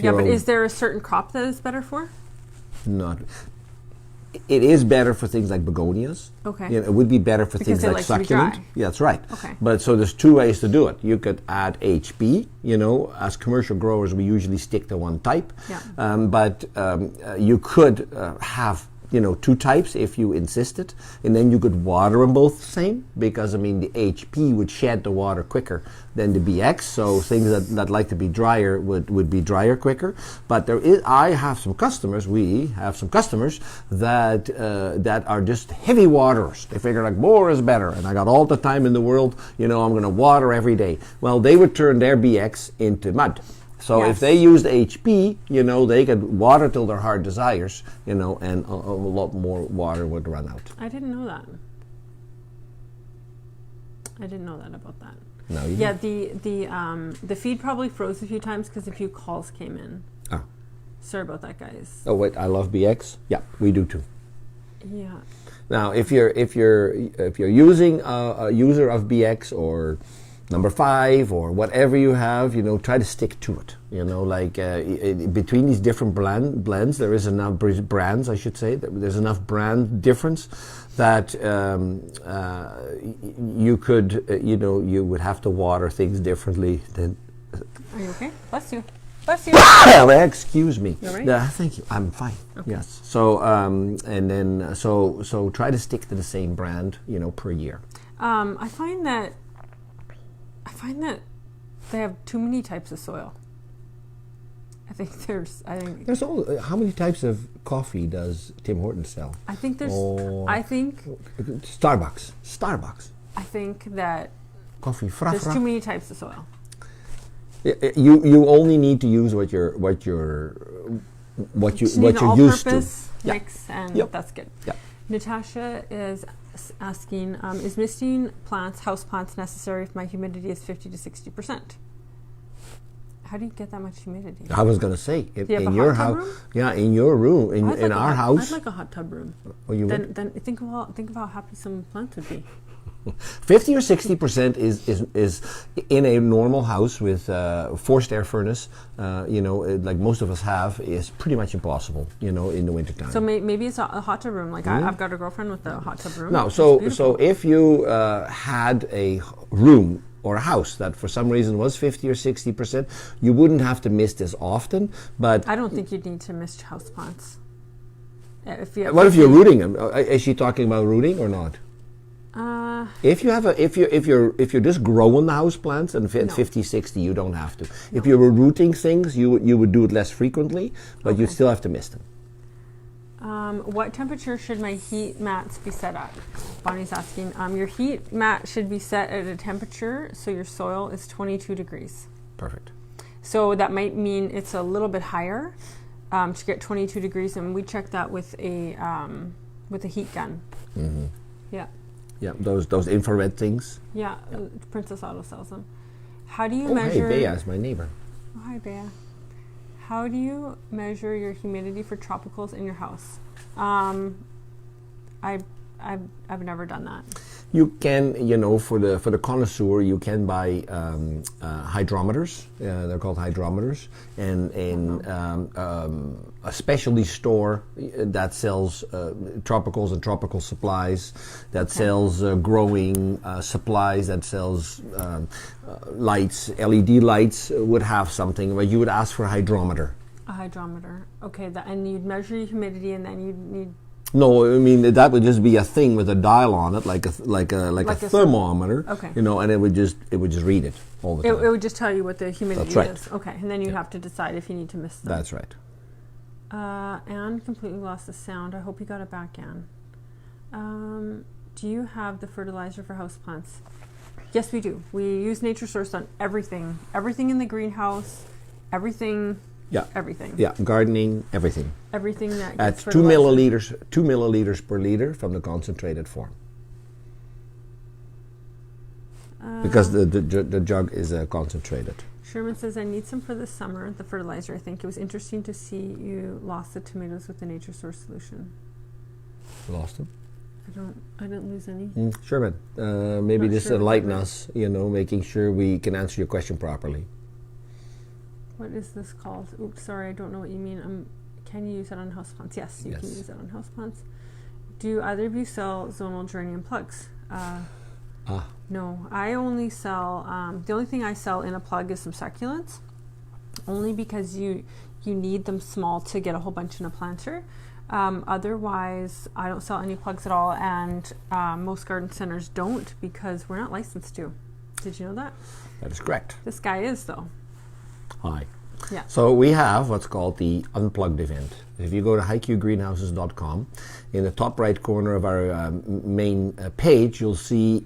Yeah, but is there a certain crop that is better for? Not. It is better for things like begonias. Okay. You know, it would be better for Because things like succulent. Yeah, that's right. Okay. But so there's two ways to do it. You could add HP. You know, as commercial growers, we usually stick to one type. Yeah. But you could have, you know, two types if you insisted, and then you could water them both the same, because I mean the HP would shed the water quicker than the BX, so things that like to be drier would be drier quicker. But we have some customers that are just heavy waterers. They figure like more is better, and I got all the time in the world, you know, I'm going to water every day. Well, they would turn their BX into mud. So if they used HP, you know, they could water till their heart desires, you know, and a lot more water would run out. I didn't know that. I didn't know that about that. No, you didn't? The feed probably froze a few times because a few calls came in. Oh. Sorry about that, guys. Oh wait, I love BX. Yeah, we do too. Yeah. Now, if you're using a user of BX or number 5 or whatever you have, you know, try to stick to it. You know, like between these different blends, there is enough brands, I should say. There's enough brand difference that you could, you know, you would have to water things differently. Than. Are you okay? Bless you. Bless you. Excuse me. You all right? Thank you. I'm fine. Okay. Yes. So and then so try to stick to the same brand, you know, per year. I find that they have too many types of soil. I think there's how many types of coffee does Tim Hortons sell? I think there's Starbucks. I think that Coffee there's too many types of soil. You only need to use what you're used to. Mix, and that's good. Yeah. Natasha is asking, is misting house plants necessary if my humidity is 50 to 60%? How do you get that much humidity? I was going to say, in your house, in your room, in our house. I'd like a hot tub room. Oh, you would? Then think of how happy some plants would be. 50 or 60% is in a normal house with forced air furnace, you know, like most of us have, is pretty much impossible, you know, in the wintertime. So maybe it's a hot tub room. Like I've got a girlfriend with a hot tub room. No, so if you had a room or a house that for some reason was 50 or 60%, you wouldn't have to mist as often. But I don't think you'd need to mist houseplants. What if you're rooting them? Is she talking about rooting or not? If you're just growing the house plants and 50, 60, you don't have to. No. If you were rooting things, you would do it less frequently, but you'd still have to mist them. What temperature should my heat mats be set at? Bonnie's asking. Your heat mat should be set at a temperature so your soil is 22 degrees. Perfect. So that might mean it's a little bit higher to get 22 degrees, and we check that with a heat gun. Mm-hmm. Yeah. Yeah, those infrared things. Yeah, Princess Auto sells them. How do you measure? Hey, Bea is my neighbor. Oh, hi, Bea. How do you measure your humidity for tropicals in your house? I I've never done that. You can, for the connoisseur, you can buy hydrometers. They're called hydrometers, and in a specialty store that sells tropicals and tropical supplies, that sells growing supplies, that sells lights, LED lights would have something where you would ask for a hydrometer. A hydrometer, okay. And you'd measure your humidity, and then you'd need. No, I mean that would just be a thing with a dial on it, like a thermometer. Okay. And it would just read it all the time. It would just tell you what the humidity That's right. is. Okay, and then you have to decide if you need to miss them. That's right. Anne completely lost the sound. I hope you got it back, Anne. Do you have the fertilizer for houseplants? Yes, we do. We use Nature Source on everything. Everything in the greenhouse. Everything. Yeah. Everything. Yeah, gardening, everything. Everything that At gets 2 milliliters per liter from the concentrated form. Because the jug is concentrated. Sherman says, I need some for this summer, the fertilizer. I think it was interesting to see you lost the tomatoes with the Nature Source solution. Lost them? I didn't lose any. Sherman, maybe Not just sure enlighten us, making sure we can answer your question properly. What is this called? Oops, sorry, I don't know what you mean. Can you use it on houseplants? Yes, you can use it on houseplants. Do either of you sell zonal geranium plugs? No, I only sell, the only thing I sell in a plug is some succulents, only because you need them small to get a whole bunch in a planter. Otherwise, I don't sell any plugs at all, and most garden centers don't, because we're not licensed to. Did you know that? That is correct. This guy is, though. Hi. Yeah. So we have what's called the Unplugged event. If you go to highqgreenhouses.com, in the top right corner of our main page, you'll see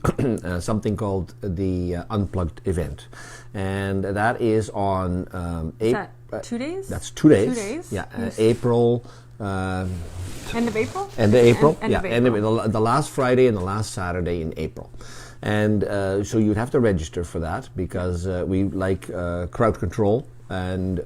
something called the Unplugged event. And that is on Is that 2 days? That's 2 days. 2 days? Yeah, April. End of April? End of April. End of April. The last Friday and the last Saturday in April. And so you'd have to register for that, because we like crowd control and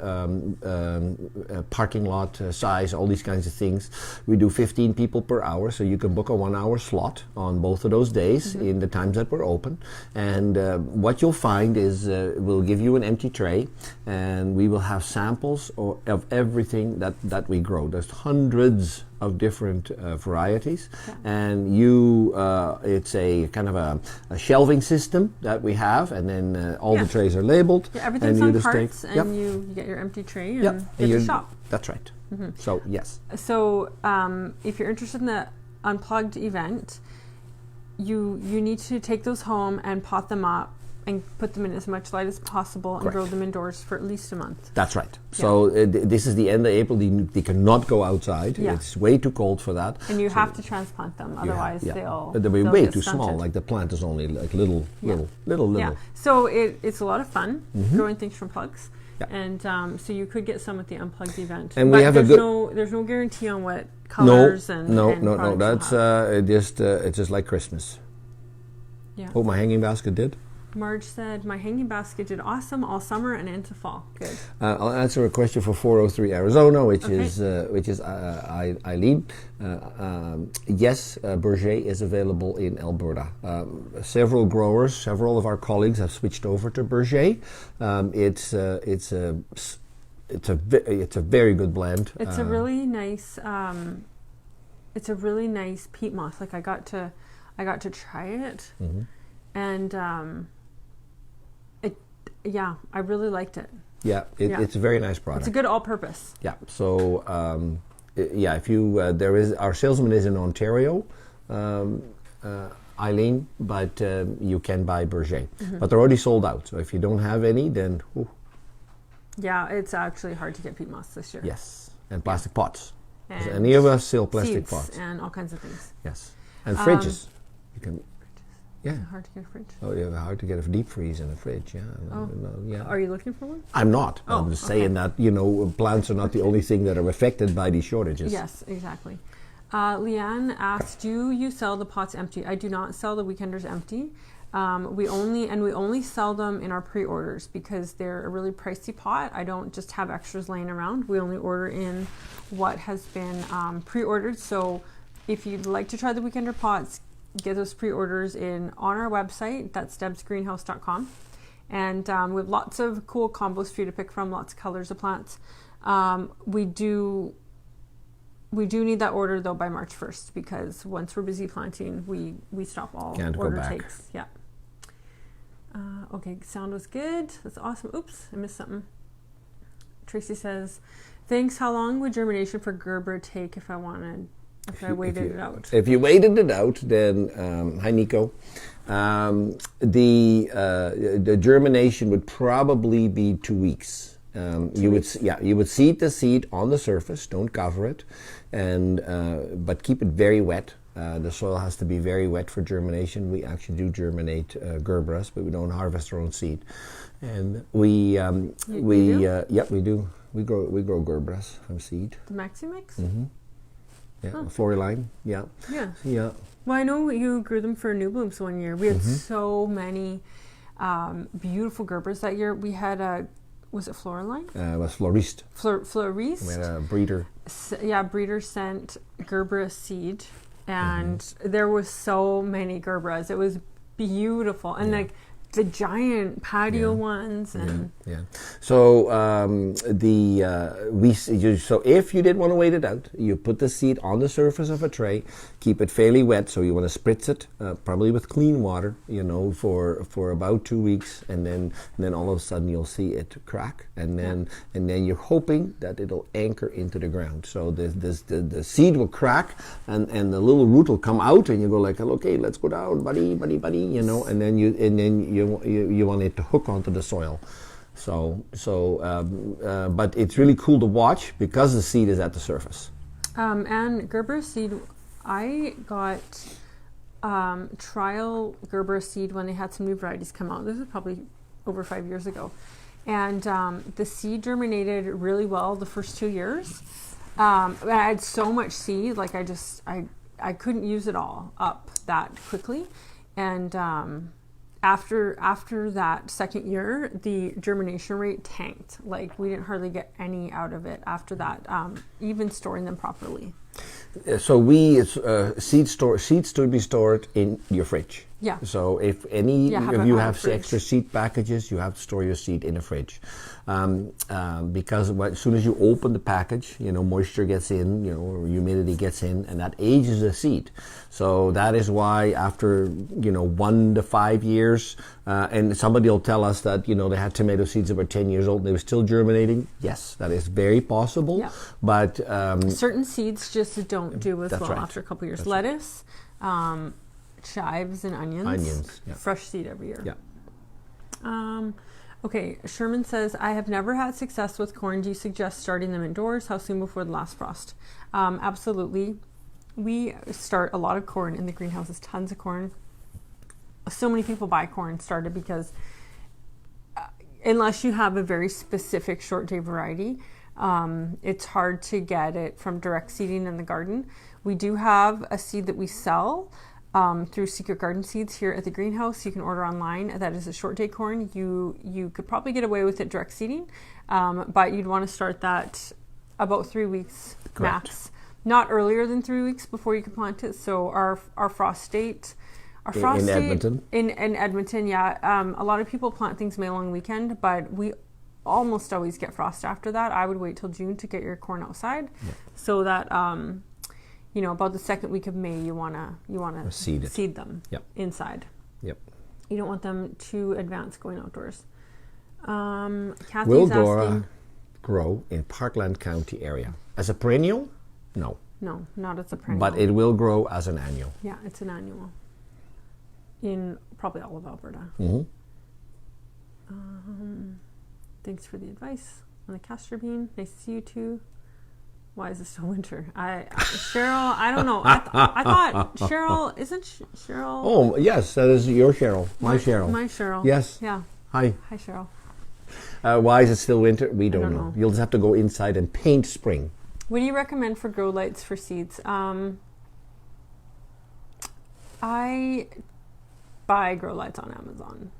parking lot size, all these kinds of things. We do 15 people per hour, so you can book a 1 hour slot on both of those days in the times that we're open. And what you'll find is we'll give you an empty tray, and we will have samples of everything that we grow. There's hundreds of different varieties, and it's a kind of a shelving system that we have, and then all the trays are labeled. Yeah, everything's and on carts, and you get your empty tray and get to shop. That's right. So yes. So if you're interested in the Unplugged event, you need to take those home and pot them up and put them in as much light as possible and grow them indoors for at least a month. That's right. So this is the end of April. They cannot go outside. Yeah. It's way too cold for that. And you have to transplant them, otherwise they'll be way too stunted. small. Like the plant is only like little. Yeah. So it's a lot of fun growing things from plugs. Yeah. And so you could get some at the Unplugged event. And but we have there's no guarantee on what colors and no. That's it's just like Christmas. Yeah. Oh, my hanging basket did. Marge said, my hanging basket did awesome all summer and into fall. Good. I'll answer a question for 403 Arizona, which is Eileen. Yes, Berger is available in Alberta. Several growers, several of our colleagues have switched over to Berger. It's a very good blend. It's a really nice. It's a really nice peat moss. Like I got to try it, and I really liked it. Yeah, it's a very nice product. It's a good all-purpose. Yeah. So if you our salesman is in Ontario, Eileen, but you can buy Berger, but they're already sold out. So if you don't have any, then yeah, it's actually hard to get peat moss this year. Yes, and plastic pots. And any of us sell plastic seeds pots and all kinds of things. Yes, and fridges. You can. Yeah. Is it hard to get a fridge? Oh, yeah, hard to get a deep freeze in a fridge. Yeah. Yeah. Are you looking for one? I'm not. I'm just saying that plants are not the only thing that are affected by these shortages. Yes, exactly. Leanne asked, "Do you sell the pots empty?" I do not sell the Weekenders empty. We only sell them in our pre-orders because they're a really pricey pot. I don't just have extras laying around. We only order in what has been pre-ordered. So if you'd like to try the Weekender pots, get those pre-orders in on our website. That's debsgreenhouse.com. And we have lots of cool combos for you to pick from, lots of colors of plants. We do need that order though by March 1st, because once we're busy planting, we stop all order takes. Yeah. Okay, sound was good. That's awesome. Oops, I missed something. Tracy says, thanks. How long would germination for Gerber take if I waited it out? If you waited it out, then hi Nico. The germination would probably be 2 weeks. You would seed the seed on the surface. Don't cover it, but keep it very wet. The soil has to be very wet for germination. We actually do germinate Gerberas, but we don't harvest our own seed. And we do. We grow Gerberas from seed. The Maxi Mix. Mm-hmm. Yeah, Floraline. Yeah. Yeah. Yeah. Well, I know you grew them for new blooms one year. We had so many beautiful Gerbers that year. We had was it Floraline? It was Floriste. Floriste. We had a breeder. Breeder sent Gerber Seed, and there was so many Gerberas. It was beautiful, and like the giant patio ones, and so so if you did want to wait it out, you put the seed on the surface of a tray, keep it fairly wet. So you want to spritz it, probably with clean water, for about 2 weeks, and then all of a sudden you'll see it crack, and then you're hoping that it'll anchor into the ground. So the seed will crack, and the little root will come out, and you go like, okay, let's go down, buddy, and then you want it to hook onto the soil. But it's really cool to watch because the seed is at the surface. And Gerber Seed, I got trial Gerber Seed when they had some new varieties come out. This is probably over 5 years ago. And the seed germinated really well the first 2 years. I had so much seed, like I couldn't use it all up that quickly. And after that second year, the germination rate tanked. Like we didn't hardly get any out of it after that, even storing them properly. So seeds to be stored in your fridge. Yeah. So if any of you have extra seed packages, you have to store your seed in a fridge, because as soon as you open the package, moisture gets in, or humidity gets in, and that ages the seed. So that is why after 1 to 5 years, and somebody will tell us that they had tomato seeds that were 10 years old and they were still germinating. Yes, that is very possible. Yeah. But certain seeds just don't do as well after a couple of years. That's lettuce. Chives and onions. Fresh seed every year. Yeah. Okay, Sherman says, I have never had success with corn. Do you suggest starting them indoors? How soon before the last frost? Absolutely. We start a lot of corn in the greenhouses, tons of corn. So many people buy corn started because unless you have a very specific short day variety, it's hard to get it from direct seeding in the garden. We do have a seed that we sell through Secret Garden Seeds here at the greenhouse. You can order online. That is a short day corn. You could probably get away with it direct seeding, but you'd want to start that about 3 weeks max. Not earlier than 3 weeks before you can plant it. So our frost date, in Edmonton. In Edmonton, yeah. A lot of people plant things May long weekend, but we almost always get frost after that. I would wait till June to get your corn outside, so that about the second week of May you wanna seed them inside. Yep. You don't want them too advanced going outdoors. Kathy's Will Dora grow in Parkland County area as a perennial? No. No, not as a perennial. But it will grow as an annual. Yeah, it's an annual. In probably all of Alberta. Mm-hmm. Thanks for the advice on the castor bean. Nice to see you too. Why is it still winter? Cheryl, I don't know. I thought Cheryl, isn't Cheryl? Oh, yes, that is your Cheryl. My Cheryl. My Cheryl. Yes. Yeah. Hi. Hi, Cheryl. Why is it still winter? We don't know. You'll just have to go inside and paint spring. What do you recommend for grow lights for seeds? I buy grow lights on Amazon.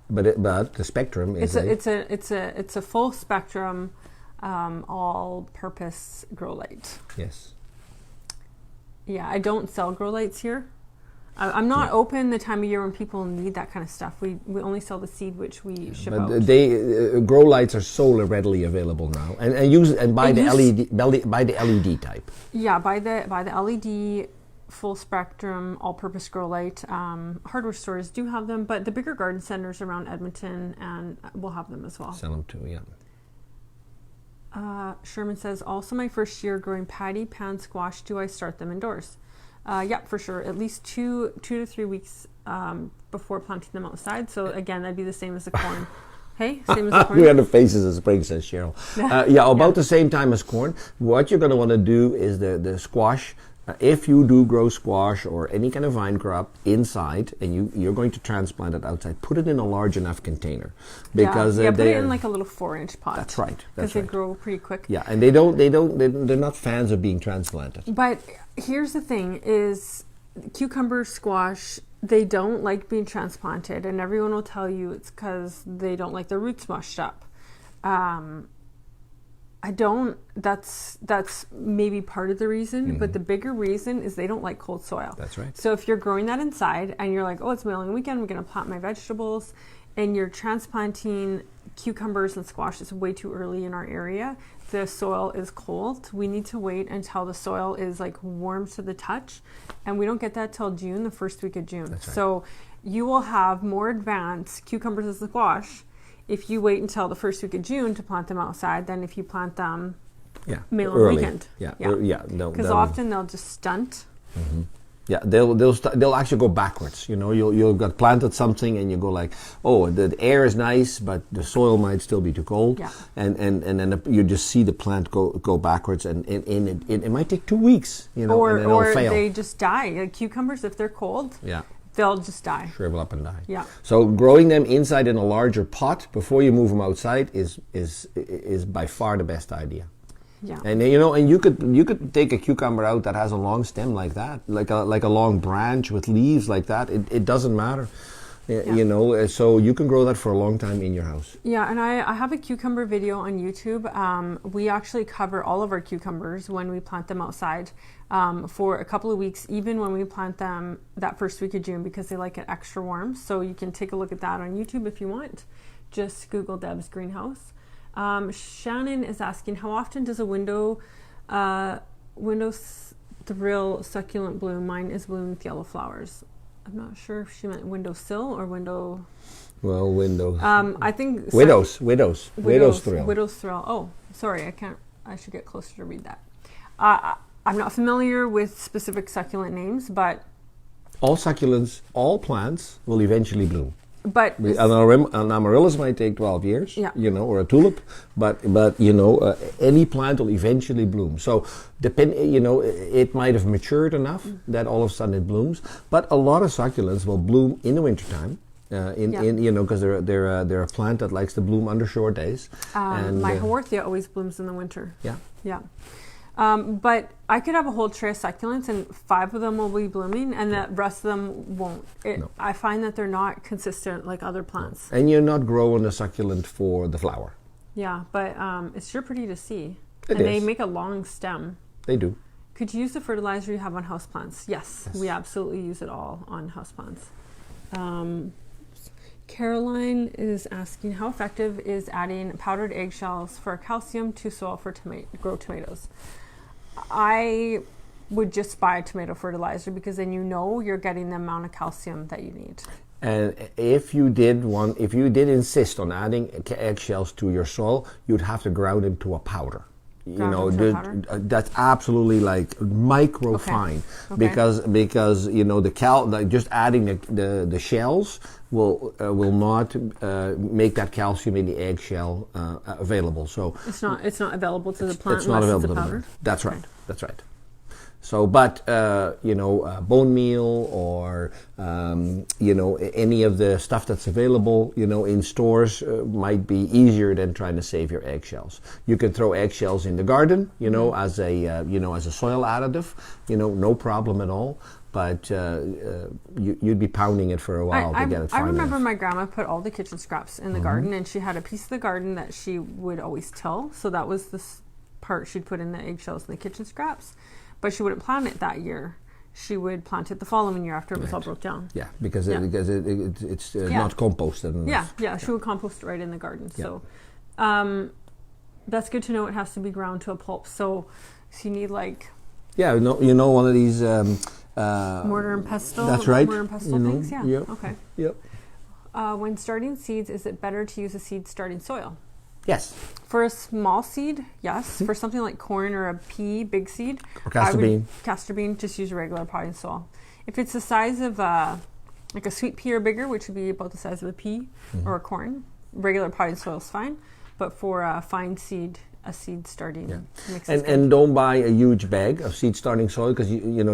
But the spectrum is it's a full spectrum, all-purpose grow light. Yes. Yeah, I don't sell grow lights here. I'm not open the time of year when people need that kind of stuff. We only sell the seed, which we ship out. But grow lights are so readily available now, and buy the LED type. Yeah, buy the LED full spectrum all-purpose grow light. Hardware stores do have them, but the bigger garden centers around Edmonton and will have them as well. Sell them too, yeah. Sherman says, also my first year growing patty pan squash. Do I start them indoors? Yeah, for sure. At least 2 to 3 weeks before planting them outside. So again, that'd be the same as the corn. Hey, same as the corn. We are the faces of spring, says Cheryl. About the same time as corn. What you're going to want to do is the squash. If you do grow squash or any kind of vine crop inside, and you're going to transplant it outside, put it in a large enough container, because put it in like a little 4-inch pot. That's right. Because they grow pretty quick. Yeah, and they're not fans of being transplanted. But here's the thing: is cucumber, squash, they don't like being transplanted, and everyone will tell you it's because they don't like their roots mushed up. That's maybe part of the reason, but the bigger reason is they don't like cold soil. That's right. So if you're growing that inside and you're like, oh, it's mailing weekend, we're going to plant my vegetables, and you're transplanting cucumbers and squash, it's way too early in our area. The soil is cold. We need to wait until the soil is like warm to the touch, and we don't get that till June, the first week of June. That's right. So you will have more advanced cucumbers and squash if you wait until the first week of June to plant them outside than if you plant them early. weekend. Because No, often they'll just stunt. Mm-hmm. Yeah, they'll actually go backwards. You know, you'll got planted something and you go like, oh, the air is nice, but the soil might still be too cold. Yeah. And then you just see the plant go backwards, and it might take 2 weeks. You know, and then it'll fail. They just die. Like cucumbers, if they're cold, yeah, they'll just die. Shrivel up and die. Yeah. So growing them inside in a larger pot before you move them outside is by far the best idea. Yeah. And you know, and you could take a cucumber out that has a long stem like that, like a long branch with leaves like that. It doesn't matter. You know, so you can grow that for a long time in your house. Yeah, and I have a cucumber video on YouTube. We actually cover all of our cucumbers when we plant them outside for a couple of weeks, even when we plant them that first week of June, because they like it extra warm. So you can take a look at that on YouTube if you want. Just Google Deb's greenhouse. Shannon is asking, how often does a window thrill succulent bloom? Mine is blooming with yellow flowers. I'm not sure if she meant windowsill or window. Well, windows. I think widows thrill. Widows thrill. Oh, sorry, I should get closer to read that. I'm not familiar with specific succulent names, but all succulents, all plants will eventually bloom. But an amaryllis might take 12 years, you know, or a tulip, but you know, any plant will eventually bloom. So you know, it might have matured enough that all of a sudden it blooms. But a lot of succulents will bloom in the wintertime. In you know, because they're a plant that likes to bloom under short days. And my Haworthia always blooms in the winter. Yeah. But I could have a whole tray of succulents and 5 of them will be blooming and the rest of them won't. I find that they're not consistent like other plants. And you're not growing a succulent for the flower. Yeah, but it's sure pretty to see. It is. They make a long stem. They do. Could you use the fertilizer you have on houseplants? Yes, we absolutely use it all on houseplants. Caroline is asking, how effective is adding powdered eggshells for calcium to soil for grow tomatoes? I would just buy a tomato fertilizer because then you know you're getting the amount of calcium that you need. And if you did insist on adding eggshells to your soil, you'd have to ground them to a powder. You know, that's absolutely like micro fine, because you know just adding the shells will not make that calcium in the eggshell available. So it's not available to the plant. It's not available. Powder. That's right. That's right. So, but you know, bone meal or you know, any of the stuff that's available, you know, in stores might be easier than trying to save your eggshells. You can throw eggshells in the garden, you know, as a soil additive, you know, no problem at all. But you'd be pounding it for a while to get it fine. I remember my grandma put all the kitchen scraps in the garden, and she had a piece of the garden that she would always till. So that was part she'd put in the eggshells and the kitchen scraps, but she wouldn't plant it that year. She would plant it the following year after it was all broke down. Yeah, because it's not composted. She would compost it right in the garden. So that's good to know. It has to be ground to a pulp. So you need like... Yeah, one of these... mortar and pestle? That's right. Mortar and pestle things? Yeah. Yep. Okay. Yep. When starting seeds, is it better to use a seed starting soil? Yes. For a small seed, yes. For something like corn or a pea, big seed, or castor bean, just use a regular potting soil. If it's the size of like a sweet pea or bigger, which would be about the size of a pea or a corn, regular potting soil is fine. But for a fine seed, a seed starting mix is good. And don't buy a huge bag of seed starting soil, because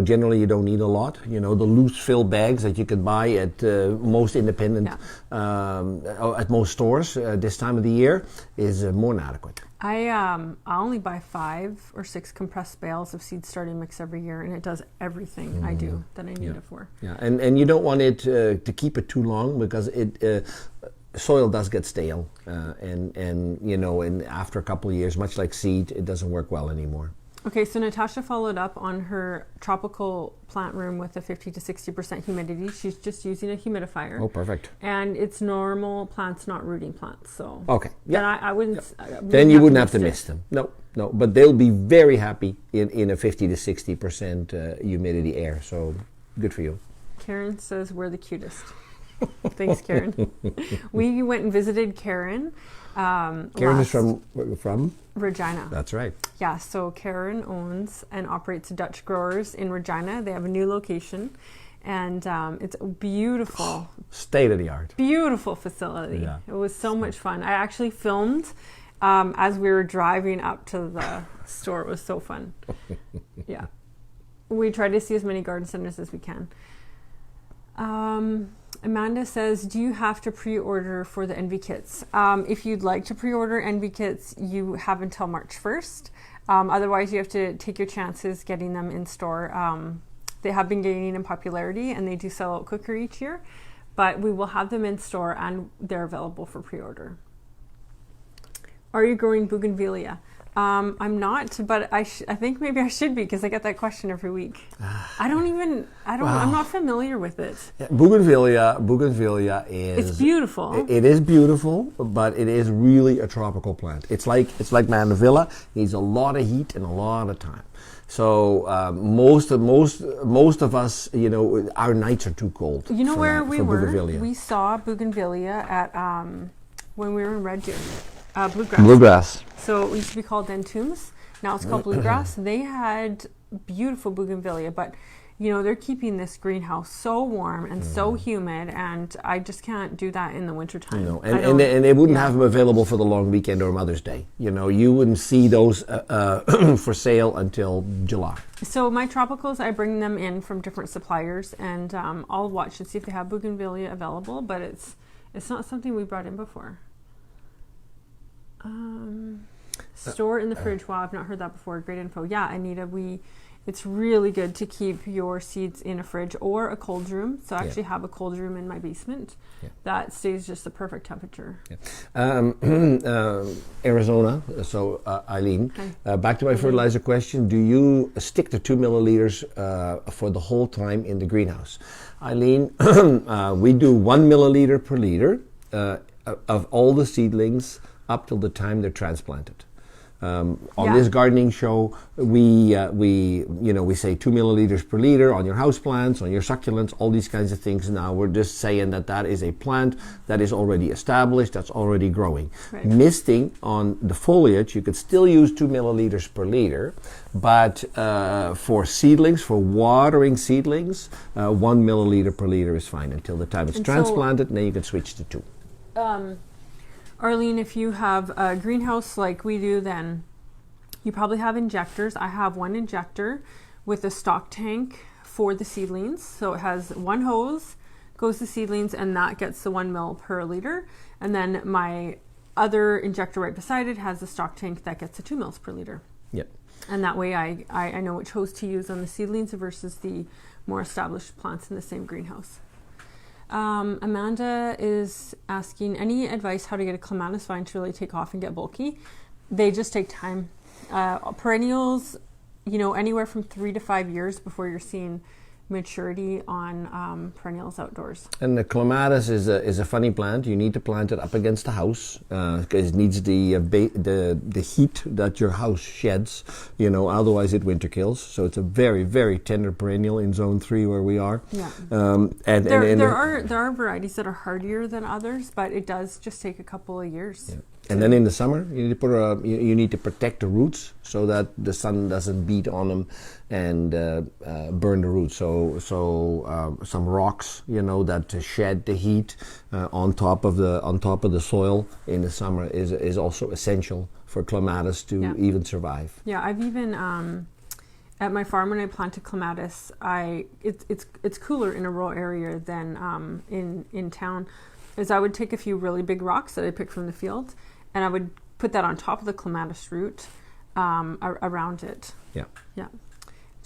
generally you don't need a lot. The loose fill bags that you could buy at most independent at most stores this time of the year is more than adequate. I only buy 5 or 6 compressed bales of seed starting mix every year, and it does everything I do that I need it for. Yeah, and you don't want it to keep it too long, because it soil does get stale, and after a couple of years, much like seed, it doesn't work well anymore. Okay, so Natasha followed up on her tropical plant room with a 50 to 60% humidity. She's just using a humidifier. Oh, perfect. And it's normal plants, not rooting plants. So okay, yeah. Then I wouldn't. Then you wouldn't have to mist them. No, but they'll be very happy in a 50 to 60% humidity air. So good for you. Karen says we're the cutest. Thanks, Karen. We went and visited Karen. Karen is from Regina. That's right. Yeah, so Karen owns and operates Dutch Growers in Regina. They have a new location, and it's a beautiful, state of the art, beautiful facility. Yeah. It was so much fun. I actually filmed as we were driving up to the store. It was so fun. Yeah, we try to see as many garden centers as we can. Amanda says, do you have to pre-order for the Envy kits? If you'd like to pre-order Envy kits, you have until March 1st. Otherwise, you have to take your chances getting them in store. They have been gaining in popularity, and they do sell out quicker each year. But we will have them in store, and they're available for pre-order. Are you growing bougainvillea? I'm not, but I think maybe I should be, because I get that question every week. I'm not familiar with it. Yeah, bougainvillea is... It's beautiful. It is beautiful, but it is really a tropical plant. It's like mandevilla. It needs a lot of heat and a lot of time. So most of us, our nights are too cold. You know where we were? We saw bougainvillea at when we were in Red Deer. Bluegrass. So it used to be called Dentumes. Now it's called Bluegrass. They had beautiful bougainvillea, but they're keeping this greenhouse so warm and so humid, and I just can't do that in the wintertime. No, and they wouldn't have them available for the long weekend or Mother's Day. You wouldn't see those for sale until July. So my tropicals, I bring them in from different suppliers, and I'll watch and see if they have bougainvillea available, but it's not something we brought in before. Store in the fridge. Wow, I've not heard that before. Great info. Yeah, Anita, it's really good to keep your seeds in a fridge or a cold room. So I actually have a cold room in my basement that stays just the perfect temperature. Arizona. So Eileen, back to my fertilizer question. Do you stick to 2 milliliters for the whole time in the greenhouse? Eileen, we do 1 milliliter per liter of all the seedlings up till the time they're transplanted. On this gardening show, we say 2 milliliters per liter on your houseplants, on your succulents, all these kinds of things. Now we're just saying that is a plant that is already established, that's already growing. Right. Misting on the foliage, you could still use 2 milliliters per liter, but for seedlings, for watering seedlings, 1 milliliter per liter is fine until the time it's transplanted, and then you can switch to 2. Arlene, if you have a greenhouse like we do, then you probably have injectors. I have one injector with a stock tank for the seedlings. So it has one hose, goes to seedlings, and that gets the 1 mil per liter. And then my other injector right beside it has a stock tank that gets the 2 mils per liter. Yep. And that way I know which hose to use on the seedlings versus the more established plants in the same greenhouse. Amanda is asking, any advice how to get a clematis vine to really take off and get bulky? They just take time. Perennials, anywhere from 3 to 5 years before you're seeing maturity on perennials outdoors. And the clematis is a funny plant. You need to plant it up against the house because it needs the heat that your house sheds. Otherwise it winter kills. So it's a very, very tender perennial in zone 3 where we are. Yeah. There are varieties that are hardier than others, but it does just take a couple of years. Yeah. And then in the summer, you need to you need to protect the roots so that the sun doesn't beat on them and burn the roots. So some rocks, that shed the heat on top of the soil in the summer is also essential for clematis to even survive. Yeah, I've even at my farm when I planted clematis, it's cooler in a rural area than in town. Is I would take a few really big rocks that I picked from the field, and I would put that on top of the clematis root around it. Yeah. Yeah.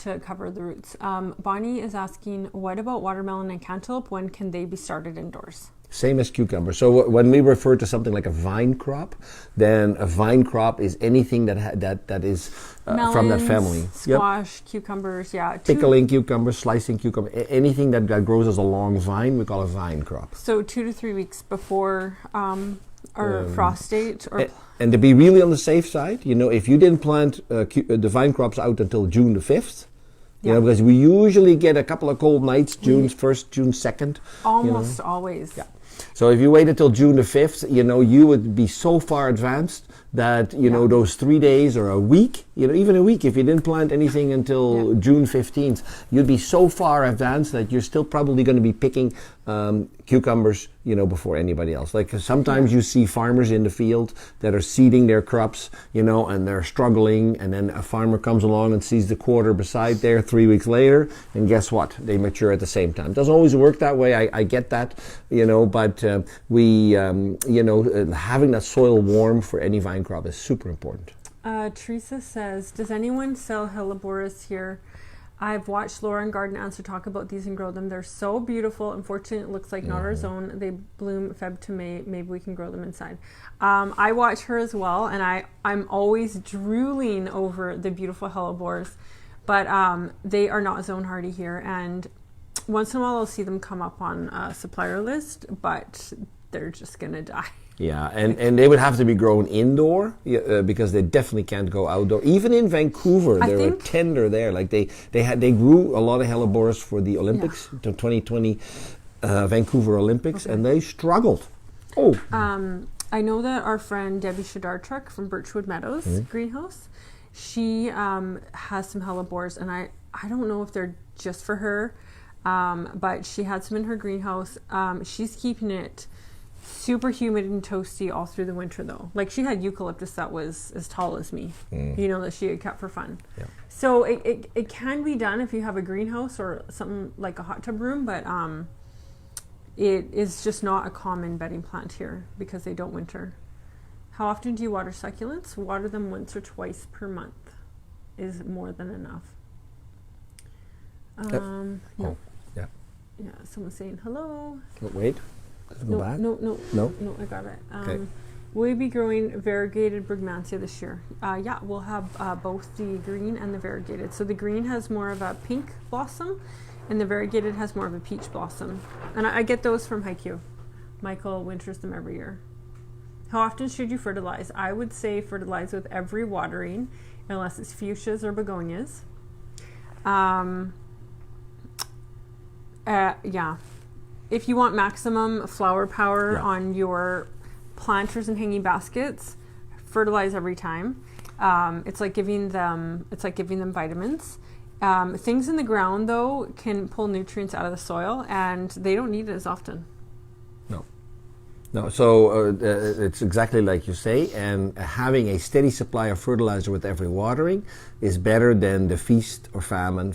To cover the roots. Bonnie is asking, what about watermelon and cantaloupe? When can they be started indoors? Same as cucumber. So when we refer to something like a vine crop, then a vine crop is anything that is Melons, from that family. Squash, cucumbers, yeah. Pickling cucumbers, slicing cucumber, anything that grows as a long vine, we call a vine crop. So 2 to 3 weeks before our frost date. And to be really on the safe side, if you didn't plant the vine crops out until June the 5th, because we usually get a couple of cold nights, June 1st, June 2nd. Almost always. Yeah. So if you waited till June the 5th, you would be so far advanced that, those 3 days or a week, even a week, if you didn't plant anything until June 15th, you'd be so far advanced that you're still probably going to be picking cucumbers, before anybody else. Like sometimes you see farmers in the field that are seeding their crops, and they're struggling, and then a farmer comes along and sees the quarter beside there 3 weeks later, and guess what? They mature at the same time. It doesn't always work that way. I get that, but having that soil warm for any vine crop is super important. Teresa says, does anyone sell helleboras here? I've watched Laura and Garden Answer talk about these and grow them. They're so beautiful. Unfortunately, it looks like not our zone. They bloom Feb to May. Maybe we can grow them inside. I watch her as well, and I'm always drooling over the beautiful hellebores, but they are not zone hardy here. And once in a while, I'll see them come up on a supplier list, but they're just going to die. Yeah, and they would have to be grown indoor because they definitely can't go outdoor. Even in Vancouver, they were tender there. Like they grew a lot of helleboras for the Olympics, the 2020 Vancouver Olympics, and they struggled. I know that our friend Debbie Shadarchuk from Birchwood Meadows greenhouse, she has some hellebores, and I don't know if they're just for her, but she had some in her greenhouse. She's keeping it super humid and toasty all through the winter though. Like she had eucalyptus that was as tall as me, that she had kept for fun. Yeah. So it can be done if you have a greenhouse or something like a hot tub room, but it is just not a common bedding plant here because they don't winter. How often do you water succulents? Water them once or twice per month is more than enough. Yeah, someone's saying hello. Oh, wait. Go back? No, I got it. Okay. Will we be growing variegated Brugmansia this year? Yeah, we'll have both the green and the variegated. So the green has more of a pink blossom, and the variegated has more of a peach blossom. And I get those from Haiku. Michael winters them every year. How often should you fertilize? I would say fertilize with every watering, unless it's fuchsias or begonias. Yeah. If you want maximum flower power on your planters and hanging baskets, fertilize every time. It's like giving them vitamins. Things in the ground though can pull nutrients out of the soil, and they don't need it as often. No. So it's exactly like you say, and having a steady supply of fertilizer with every watering is better than the feast or famine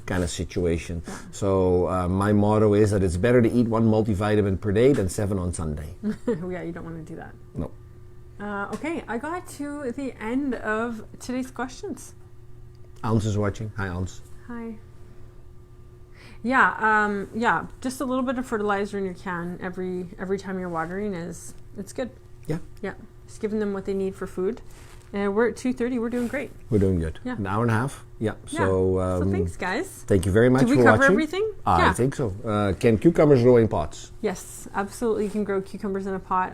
kind of situation. Yeah. So my motto is that it's better to eat 1 multivitamin per day than 7 on Sunday. Yeah, you don't want to do that. No. Okay, I got to the end of today's questions. Ans is watching. Hi, Ans. Hi. Yeah, just a little bit of fertilizer in your can every time you're watering it's good. Yeah. Yeah, just giving them what they need for food. And we're at 2:30. We're doing great. We're doing good. Yeah. An hour and a half. Yeah. Yeah. So thanks, guys. Thank you very much for watching. Did we cover everything? I think so. Can cucumbers grow in pots? Yes, absolutely. You can grow cucumbers in a pot.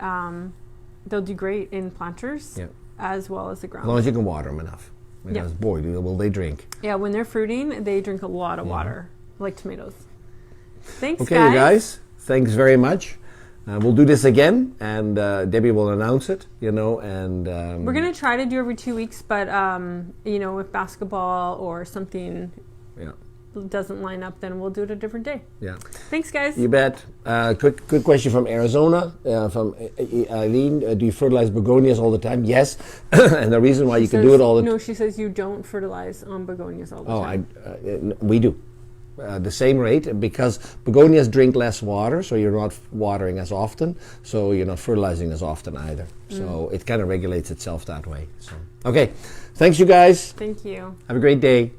They'll do great in planters as well as the ground. As long as you can water them enough. Because, boy, will they drink. Yeah, when they're fruiting, they drink a lot of water, like tomatoes. Thanks, guys. Okay, guys. Thanks very much. We'll do this again, and Debbie will announce it, and... we're going to try to do every 2 weeks, but, if basketball or something doesn't line up, then we'll do it a different day. Yeah. Thanks, guys. You bet. Quick question from Arizona, from Eileen. Do you fertilize begonias all the time? Yes. And the reason why you can do it all the time... No, she says you don't fertilize on begonias all the time. We do. The same rate, because begonias drink less water, so you're not watering as often, so you're not fertilizing as often either. So it kind of regulates itself that way. So, okay, thanks you guys. Thank you. Have a great day.